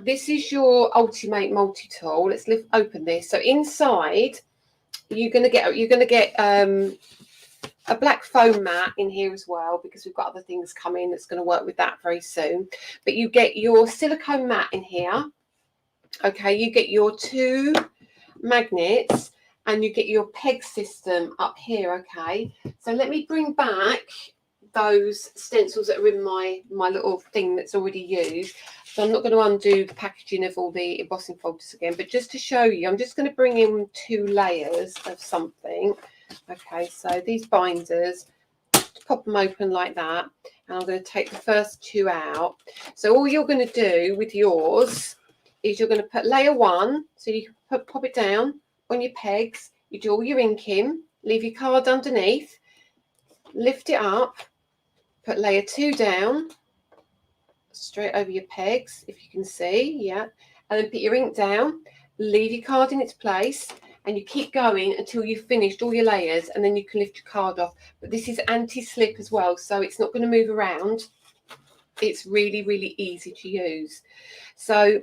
Speaker 1: this is your Ultimate multi-tool. Let's open this. So inside, you're going to get a black foam mat in here as well, because we've got other things coming that's going to work with that very soon. But you get your silicone mat in here. Okay, you get your 2 magnets. And you get your peg system up here, okay? So let me bring back those stencils that are in my little thing that's already used. So I'm not going to undo the packaging of all the embossing folders again, but just to show you, I'm just going to bring in 2 layers of something. Okay, so these binders, pop them open like that, and I'm going to take the first 2 out. So all you're going to do with yours is you're going to put layer 1, so you can pop it down on your pegs, you do all your inking, leave your card underneath, lift it up, put layer 2 down, straight over your pegs, if you can see, yeah. And then put your ink down, leave your card in its place, and you keep going until you've finished all your layers, and then you can lift your card off. But this is anti-slip as well, so it's not going to move around. It's really, really easy to use. So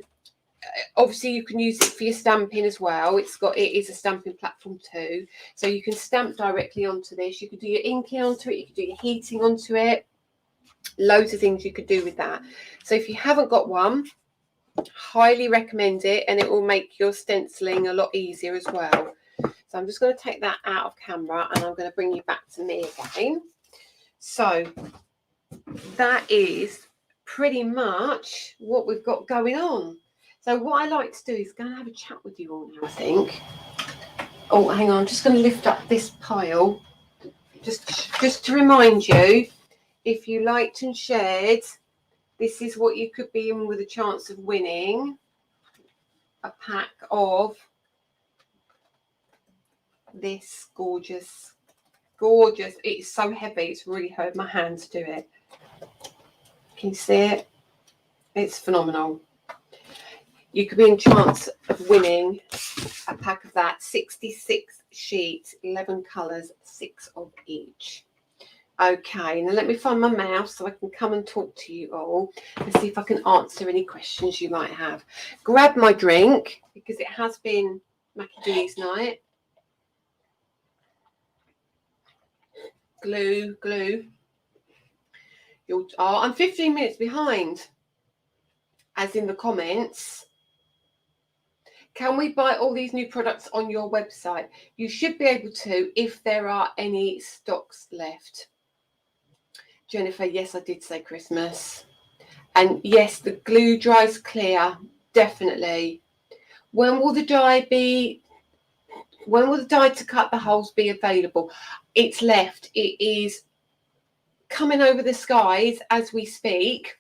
Speaker 1: obviously you can use it for your stamping as well. It is a stamping platform too, so you can stamp directly onto this. You could do your inking onto it, you could do your heating onto it, loads of things you could do with that. So if you haven't got one, highly recommend it, and it will make your stenciling a lot easier as well. So I'm just going to take that out of camera, and I'm going to bring you back to me again. So that is pretty much what we've got going on. So what I like to do is go and have a chat with you all now, I think. Oh, hang on, I'm just going to lift up this pile. Just to remind you, if you liked and shared, this is what you could be in with a chance of winning a pack of this gorgeous, it's so heavy, it's really hurt my hand to do it. Can you see it? It's phenomenal. You could be in chance of winning a pack of that. 66 sheets, 11 colours, 6 of each. Okay, now let me find my mouse so I can come and talk to you all and see if I can answer any questions you might have. Grab my drink, because it has been Mackie D's night. Glue. I'm 15 minutes behind, as in the comments. Can we buy all these new products on your website? You should be able to if there are any stocks left. Jennifer, yes, I did say Christmas. And yes, the glue dries clear, definitely. When will the dye to cut the holes be available? It's left. It is coming over the skies as we speak.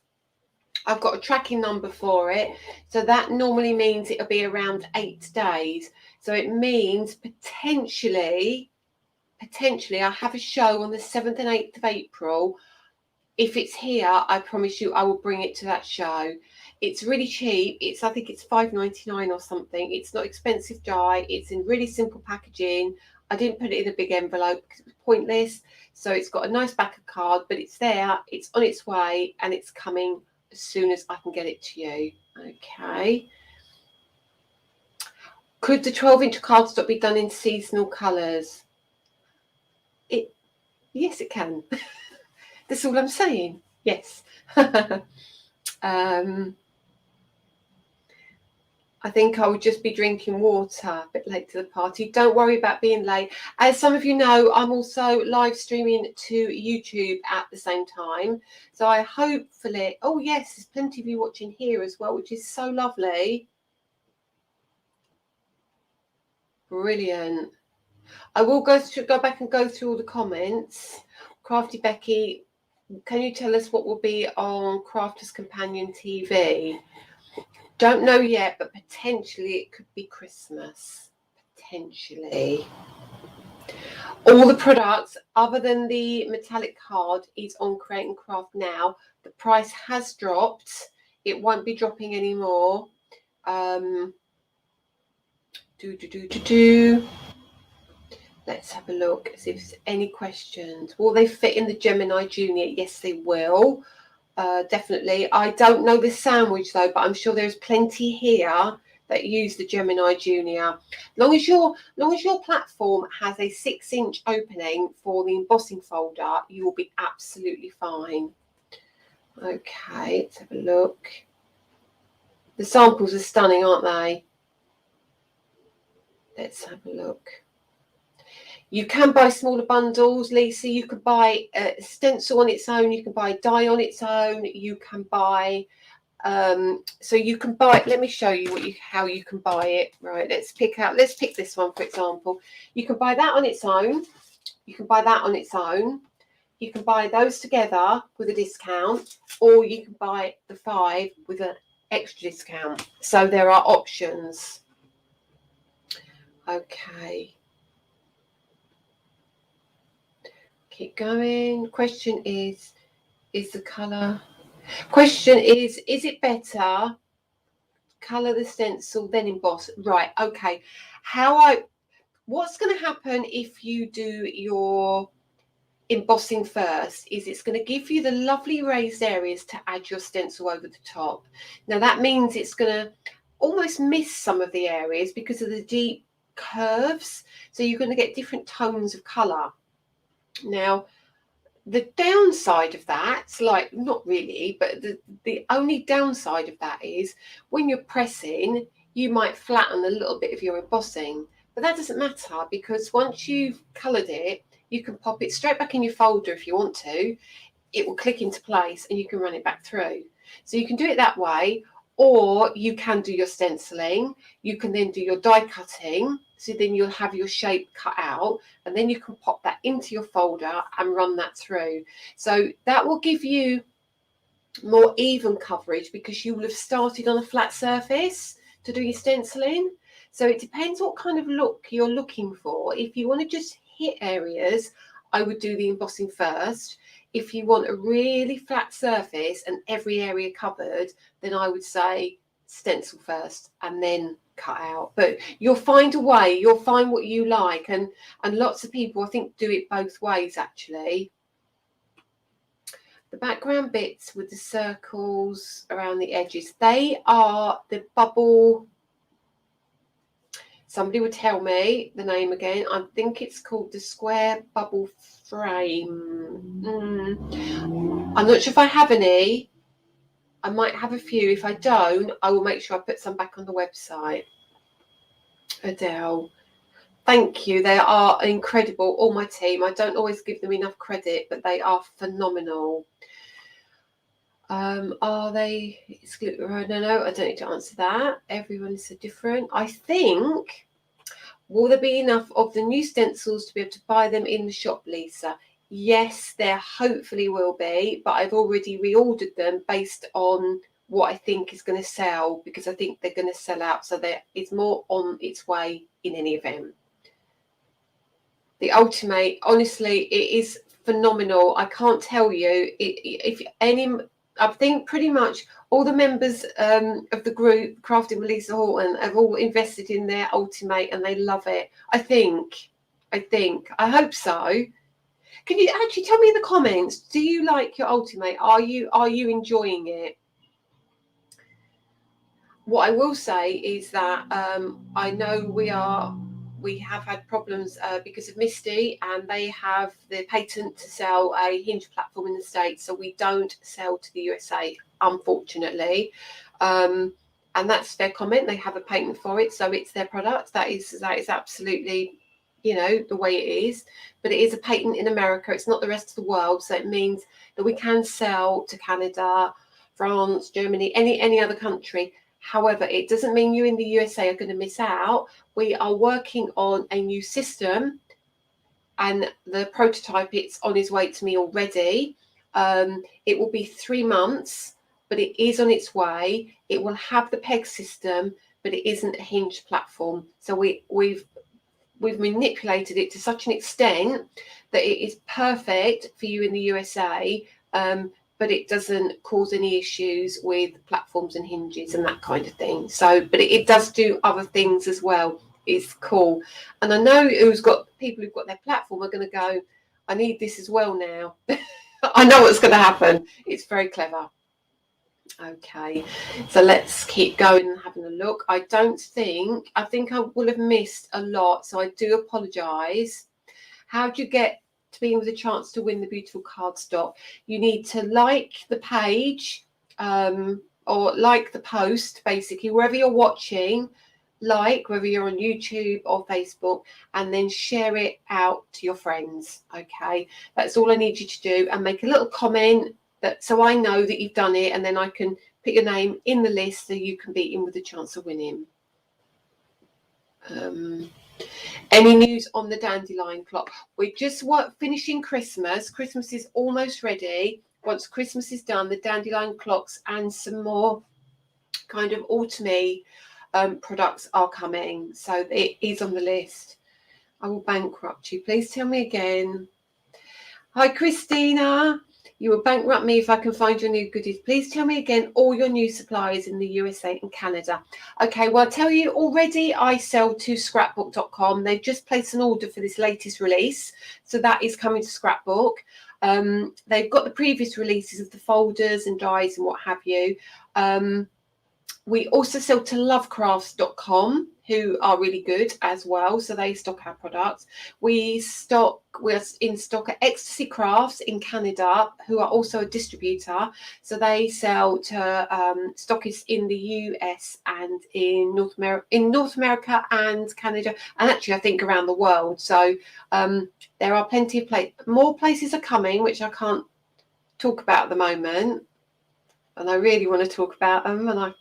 Speaker 1: I've got a tracking number for it. So that normally means it'll be around 8 days. So it means potentially I have a show on the 7th and 8th of April. If it's here, I promise you I will bring it to that show. It's really cheap. I think it's $5.99 or something. It's not expensive dye. It's in really simple packaging. I didn't put it in a big envelope because it was pointless. So it's got a nice back of card, but it's there. It's on its way, and it's coming as soon as I can get it to you. Okay. Could the 12-inch cardstock be done in seasonal colours? Yes, it can. That's all I'm saying. Yes. I think I would just be drinking water a bit late to the party. Don't worry about being late. As some of you know, I'm also live streaming to YouTube at the same time. So I hopefully, oh yes, there's plenty of you watching here as well, which is so lovely. Brilliant. I will go back and go through all the comments. Crafty Becky, can you tell us what will be on Crafters Companion TV? Don't know yet, but potentially it could be Christmas. Potentially. All the products other than the metallic card is on Create and Craft now. The price has dropped. It won't be dropping anymore. Let's have a look, see if there's any questions. Will they fit in the Gemini Junior? Yes, they will. Definitely. I don't know the sandwich though, but I'm sure there's plenty here that use the Gemini Junior. Long as your platform has a 6-inch opening for the embossing folder, you will be absolutely fine. Okay, let's have a look. The samples are stunning, aren't they? Let's have a look. You can buy smaller bundles, Lisa. You could buy a stencil on its own. You can buy dye on its own. You can buy, so you can buy. Let me show you how you can buy it. Right. Let's pick this one for example. You can buy that on its own. You can buy that on its own. You can buy those together with a discount, or you can buy the 5 with an extra discount. So there are options. Okay. Keep going. Question is the colour Question is it better colour the stencil then emboss? Right, okay. What's going to happen if you do your embossing first is it's going to give you the lovely raised areas to add your stencil over the top. Now that means it's going to almost miss some of the areas because of the deep curves, so you're going to get different tones of colour. Now the downside of that, like not really, but the only downside of that is when you're pressing you might flatten a little bit of your embossing, but that doesn't matter because once you've coloured it you can pop it straight back in your folder if you want to. It will click into place and you can run it back through. So you can do it that way, or you can do your stenciling. You can then do your die cutting. So then you'll have your shape cut out and then you can pop that into your folder and run that through. So that will give you more even coverage because you will have started on a flat surface to do your stenciling. So it depends what kind of look you're looking for. If you want to just hit areas, I would do the embossing first. If you want a really flat surface and every area covered, then I would say stencil first and then cut out. But you'll find a way, you'll find what you like, and lots of people I think do it both ways actually. The background bits with the circles around the edges, they are the bubble. Somebody would tell me the name again. I think it's called the square bubble frame. I'm not sure if I have any. I might have a few. If I don't, I will make sure I put some back on the website. Adele, thank you. They are incredible. All my team. I don't always give them enough credit, but they are phenomenal. Are they exclusive? No, I don't need to answer that. Everyone is so different. I think, will there be enough of the new stencils to be able to buy them in the shop, Lisa? Yes, there hopefully will be, but I've already reordered them based on what I think is going to sell, because I think they're going to sell out, so there is more on its way in any event. The Ultimate, honestly, it is phenomenal. I can't tell you if any. I think pretty much all the members of the group Crafting with Lisa Horton have all invested in their Ultimate and they love it. I hope so. Can you actually tell me in the comments, do you like your Ultimate? Are you enjoying it? What I will say is that I know we have had problems because of Misty, and they have the patent to sell a hinge platform in the States, so we don't sell to the USA, unfortunately. And that's their comment. They have a patent for it, so it's their product. That is absolutely, the way it is. But it is a patent in America. It's not the rest of the world, so it means that we can sell to Canada, France, Germany, any other country. However, it doesn't mean you in the USA are going to miss out. We are working on a new system, and the prototype, it's on its way to me already. It will be 3 months, but it is on its way. It will have the peg system, but it isn't a hinged platform. So we've manipulated it to such an extent that it is perfect for you in the USA. But it doesn't cause any issues with platforms and hinges and that kind of thing. So, but it does do other things as well. It's cool. And I know people who've got their platform are going to go, I need this as well now. I know what's going to happen. It's very clever. Okay, so let's keep going and having a look. I think I will have missed a lot, so I do apologise. How do you get to being with a chance to win the beautiful cardstock? You need to like the page or like the post, basically, wherever you're watching, whether you're on YouTube or Facebook, and then share it out to your friends. Okay, that's all I need you to do, and make a little comment so I know that you've done it, and then I can put your name in the list so you can be in with a chance of winning. Any news on the dandelion clock? We're just finishing Christmas. Christmas is almost ready. Once Christmas is done, the dandelion clocks and some more kind of autumny products are coming. So it is on the list. I will bankrupt you. Please tell me again. Hi, Christina. You will bankrupt me if I can find your new goodies. Please tell me again all your new supplies in the USA and Canada. Okay, well, I'll tell you already, I sell to scrapbook.com. They've just placed an order for this latest release. So that is coming to Scrapbook. They've got the previous releases of the folders and dies and what have you. We also sell to lovecrafts.com, who are really good as well. So they stock our products. We're in stock at Ecstasy Crafts in Canada, who are also a distributor. So they sell to stockists in the US and in North America and Canada, and actually I think around the world. So there are plenty of more places are coming, which I can't talk about at the moment. And I really want to talk about them, because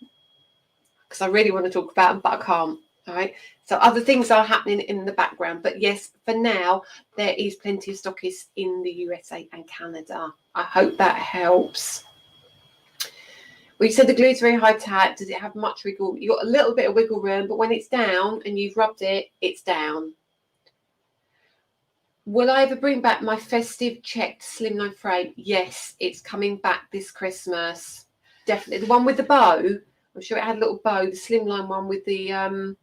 Speaker 1: I really want to talk about them, but I can't. All right. So other things are happening in the background. But yes, for now, there is plenty of stockists in the USA and Canada. I hope that helps. Well, you said the glue is very high tack. Does it have much wiggle? You've got a little bit of wiggle room, but when it's down and you've rubbed it, it's down. Will I ever bring back my festive checked slimline frame? Yes, it's coming back this Christmas. Definitely. The one with the bow. I'm sure it had a little bow, the slimline one with the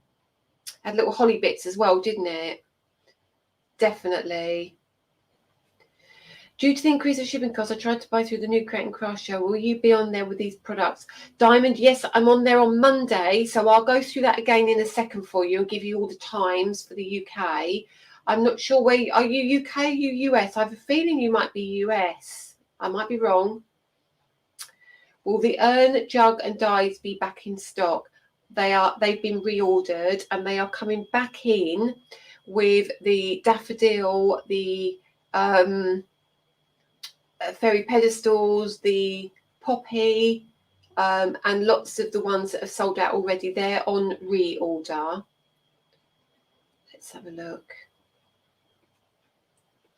Speaker 1: had little holly bits as well, didn't it? Definitely. Due to the increase of shipping costs, I tried to buy through the new Create and Craft show. Will you be on there with these products? Diamond, yes, I'm on there on Monday, so I'll go through that again in a second for you and give you all the times for the UK. I'm not sure where are you UK, you US? I have a feeling you might be US. I might be wrong. Will the urn, jug and dies be back in stock? They've been reordered and they are coming back in with the daffodil, the fairy pedestals, the poppy, and lots of the ones that have sold out already. They're on reorder. Let's have a look.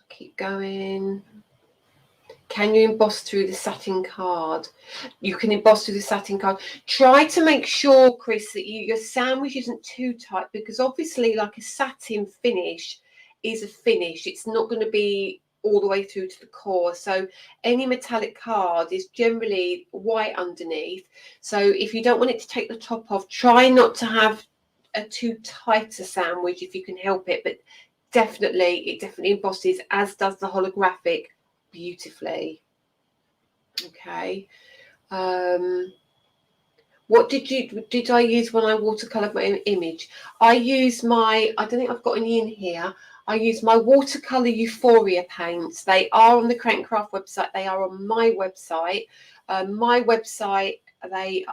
Speaker 1: Keep going. Can you emboss through the satin card? You can emboss through the satin card. Try to make sure, Chris, that your sandwich isn't too tight, because obviously like a satin finish is a finish. It's not going to be all the way through to the core. So any metallic card is generally white underneath. So if you don't want it to take the top off, try not to have a too tight a sandwich if you can help it. But it definitely embosses, as does the holographic, beautifully. Okay. What did I use when I watercolored my image? I use I don't think I've got any in here. I use my Watercolor Euphoria paints. They are on the Create and Craft website. They are on my website. My website, I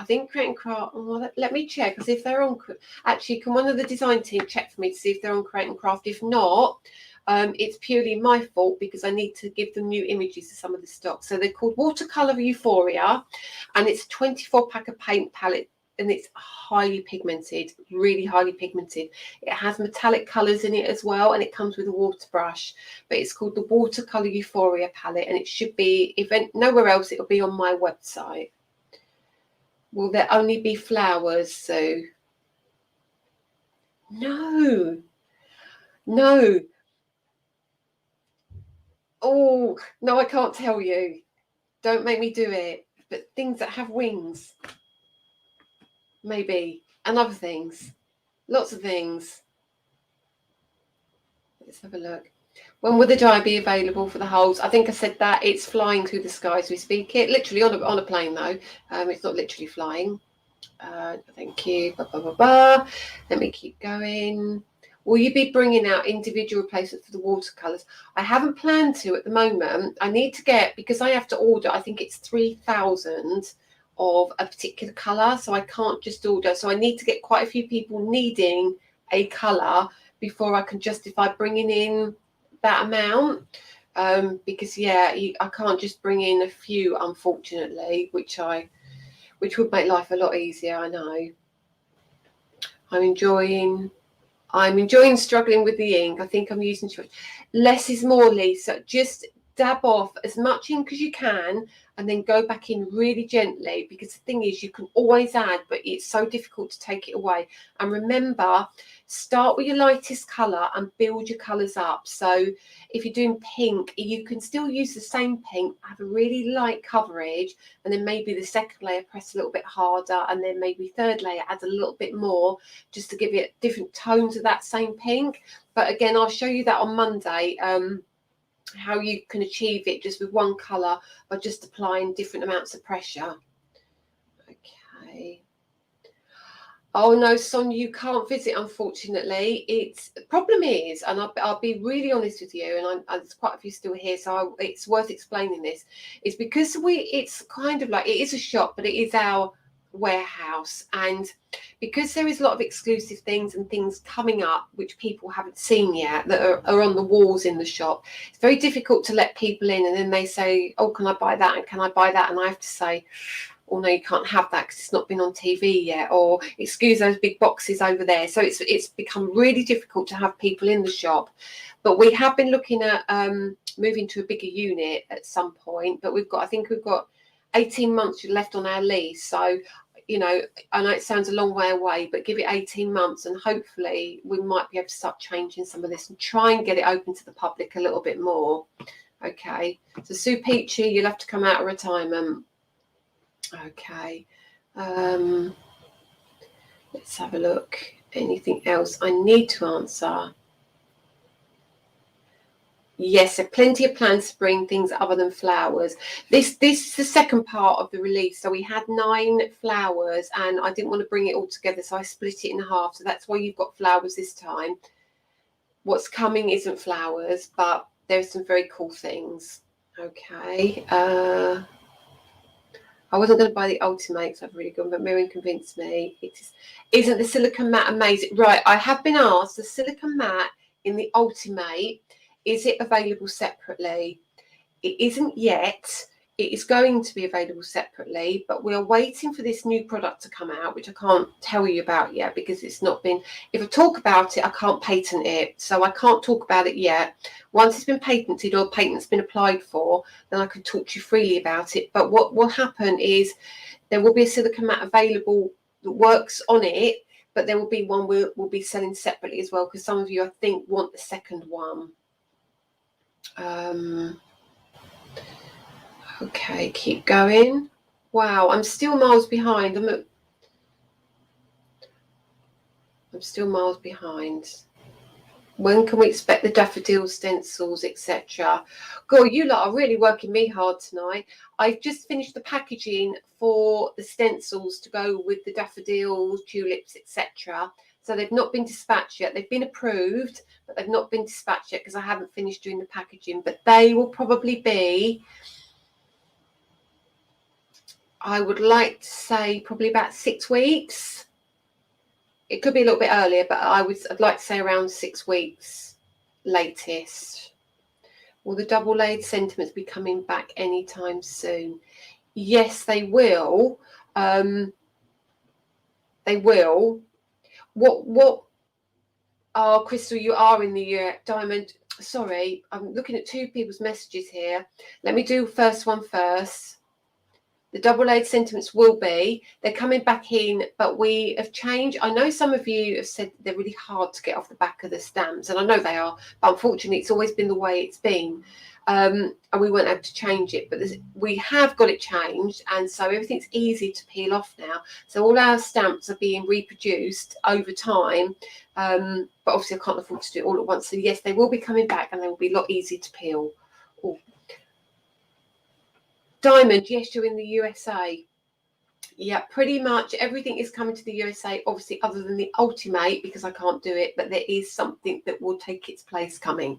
Speaker 1: think Create and Craft, let me check, because if they're on, actually, can one of the design team check for me to see if they're on Create and Craft? If not, it's purely my fault, because I need to give them new images to some of the stock. So they're called Watercolor Euphoria, and it's a 24 pack of paint palette, and it's highly pigmented, really highly pigmented. It has metallic colours in it as well, and it comes with a water brush. But it's called the Watercolor Euphoria palette, and it should be, if nowhere else, it'll be on my website. Will there only be flowers? So no. Oh, no, I can't tell you. Don't make me do it. But things that have wings, maybe, and other things. Lots of things. Let's have a look. When will the die be available for the holes? I think I said that. It's flying through the sky as we speak. It literally on a plane, though. It's not literally flying. Thank you. Let me keep going. Will you be bringing out individual replacements for the watercolors? I haven't planned to at the moment. I need to get, because I have to order, I think it's 3,000 of a particular color, so I can't just order. So I need to get quite a few people needing a color before I can justify bringing in that amount. Because I can't just bring in a few, unfortunately, which would make life a lot easier. I know. I'm enjoying struggling with the ink. I think I'm using too much. Less is more, Lisa. Just dab off as much ink as you can and then go back in really gently, because the thing is, you can always add, but it's so difficult to take it away. And remember, start with your lightest colour and build your colours up. So if you're doing pink, you can still use the same pink, have a really light coverage, and then maybe the second layer press a little bit harder, and then maybe third layer add a little bit more, just to give it different tones of that same pink. But again, I'll show you that on Monday, how you can achieve it just with one colour by just applying different amounts of pressure. Okay. Oh no, Sonia, you can't visit, unfortunately. The problem is, and I'll be really honest with you, and there's quite a few still here, so it's worth explaining this. It's because it's kind of like, it is a shop, but it is our warehouse, and because there is a lot of exclusive things and things coming up which people haven't seen yet that are on the walls in the shop, it's very difficult to let people in, and then they say, oh, can I buy that, and can I buy that, and I have to say, oh no, you can't have that because it's not been on TV yet, or excuse those big boxes over there. So it's become really difficult to have people in the shop. But we have been looking at moving to a bigger unit at some point, but I think we've got 18 months left on our lease. So, you know, I know it sounds a long way away, but give it 18 months and hopefully we might be able to start changing some of this and try and get it open to the public a little bit more. Okay, so Sue Peachy, you'll have to come out of retirement. Okay, let's have a look. Anything else I need to answer? Yes, there are plenty of plans to bring things other than flowers. This is the second part of the release. So we had 9 flowers and I didn't want to bring it all together, so I split it in half. So that's why you've got flowers this time. What's coming isn't flowers, but there's some very cool things. Okay. I wasn't going to buy the Ultimates, I've really gone, but Miriam convinced me. Isn't the silicone matte amazing? Right, I have been asked, the silicone matte in the Ultimate, is it available separately? It isn't yet. It is going to be available separately, but we are waiting for this new product to come out, which I can't tell you about yet because it's not been, if I talk about it, I can't patent it. So I can't talk about it yet. Once it's been patented or patent's been applied for, then I can talk to you freely about it. But what will happen is there will be a silicone matte available that works on it, but there will be one we'll be selling separately as well, because some of you, I think, want the second one. Okay, keep going. Wow, I'm still miles behind. I'm still miles behind. When can we expect the Daffodil stencils, etc.? God, you lot are really working me hard tonight. I've just finished the packaging for the stencils to go with the daffodils, tulips, etc. So they've not been dispatched yet. They've been approved, but they've not been dispatched yet because I haven't finished doing the packaging. But they will probably be, I would like to say, probably about 6 weeks. It could be a little bit earlier, but I'd like to say around 6 weeks latest. Will the double laid sentiments be coming back anytime soon? Yes, they will. They will. What? Oh, Crystal, you are in the Diamond. Sorry, I'm looking at 2 people's messages here. Let me do first one first. The double laid sentiments will be, they're coming back in, but we have changed. I know some of you have said they're really hard to get off the back of the stamps, and I know they are, but unfortunately it's always been the way it's been, and we weren't able to change it, but we have got it changed, and so everything's easy to peel off now. So all our stamps are being reproduced over time, but obviously I can't afford to do it all at once. So yes, they will be coming back, and they will be a lot easier to peel. Ooh. Diamond, yes, you're in the USA. Yeah, pretty much everything is coming to the USA, obviously, other than the Ultimate, because I can't do it, but there is something that will take its place coming.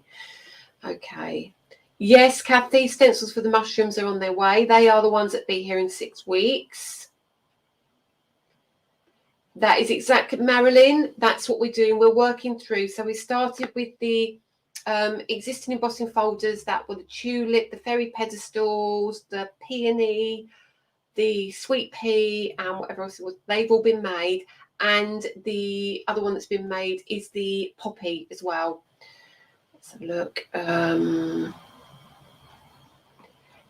Speaker 1: Okay. Yes, Kathy, stencils for the mushrooms are on their way. They are the ones that be here in 6 weeks. That is exactly, Marilyn, that's what we're doing. We're working through. So we started with the existing embossing folders that were the tulip, the fairy pedestals, the peony, the sweet pea, and whatever else it was. They've all been made, and the other one that's been made is the poppy as well. Let's have a look.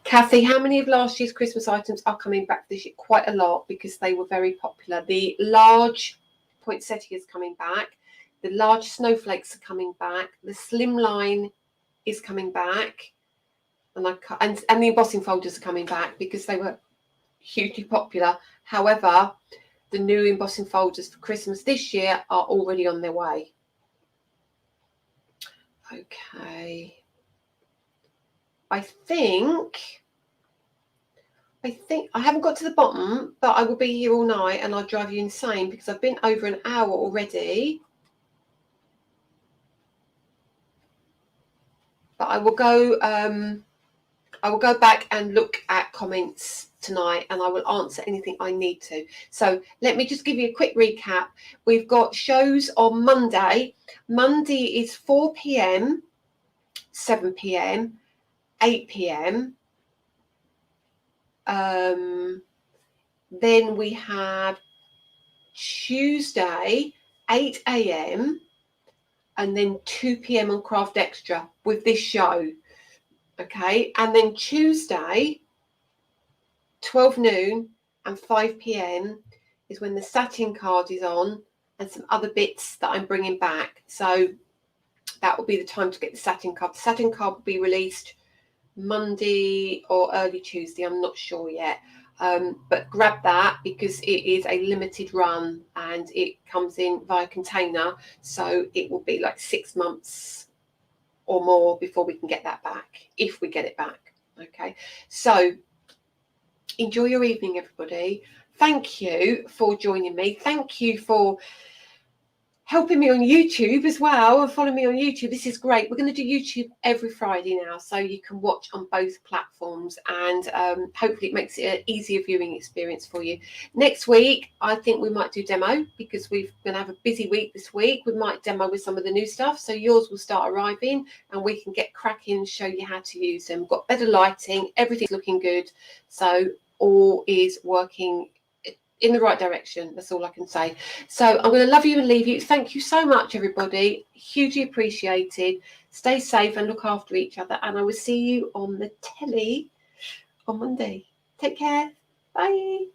Speaker 1: Kathy, how many of last year's Christmas items are coming back this year? Quite a lot, because they were very popular. The large poinsettia is coming back. The large snowflakes are coming back. The slimline is coming back. And the embossing folders are coming back because they were hugely popular. However, the new embossing folders for Christmas this year are already on their way. Okay. I think I haven't got to the bottom, but I will be here all night and I'll drive you insane because I've been over an hour already. But I will go back and look at comments tonight and I will answer anything I need to. So let me just give you a quick recap. We've got shows on Monday. Monday is 4 p.m, 7 p.m, 8 p.m. Then we have Tuesday, 8 a.m, and then 2 p.m. on Craft Extra with this show. Okay, and then Tuesday, 12 noon and 5 p.m. is when the satin card is on and some other bits that I'm bringing back. So that will be the time to get the satin card. The satin card will be released Monday or early Tuesday. I'm not sure yet. But grab that because it is a limited run and it comes in via container. So it will be like 6 months or more before we can get that back, if we get it back. Okay, so enjoy your evening, everybody. Thank you for joining me. Thank you for helping me on YouTube as well and following me on YouTube. This is great. We're going to do YouTube every Friday now, so you can watch on both platforms, and hopefully it makes it an easier viewing experience for you. Next week, I think we might do demo because we're going to have a busy week this week. We might demo with some of the new stuff, so yours will start arriving and we can get cracking and show you how to use them. We've got better lighting, everything's looking good, so all is working in the right direction. That's all I can say. So I'm going to love you and leave you. Thank you so much, everybody. Hugely appreciated. Stay safe and look after each other. And I will see you on the telly on Monday. Take care. Bye.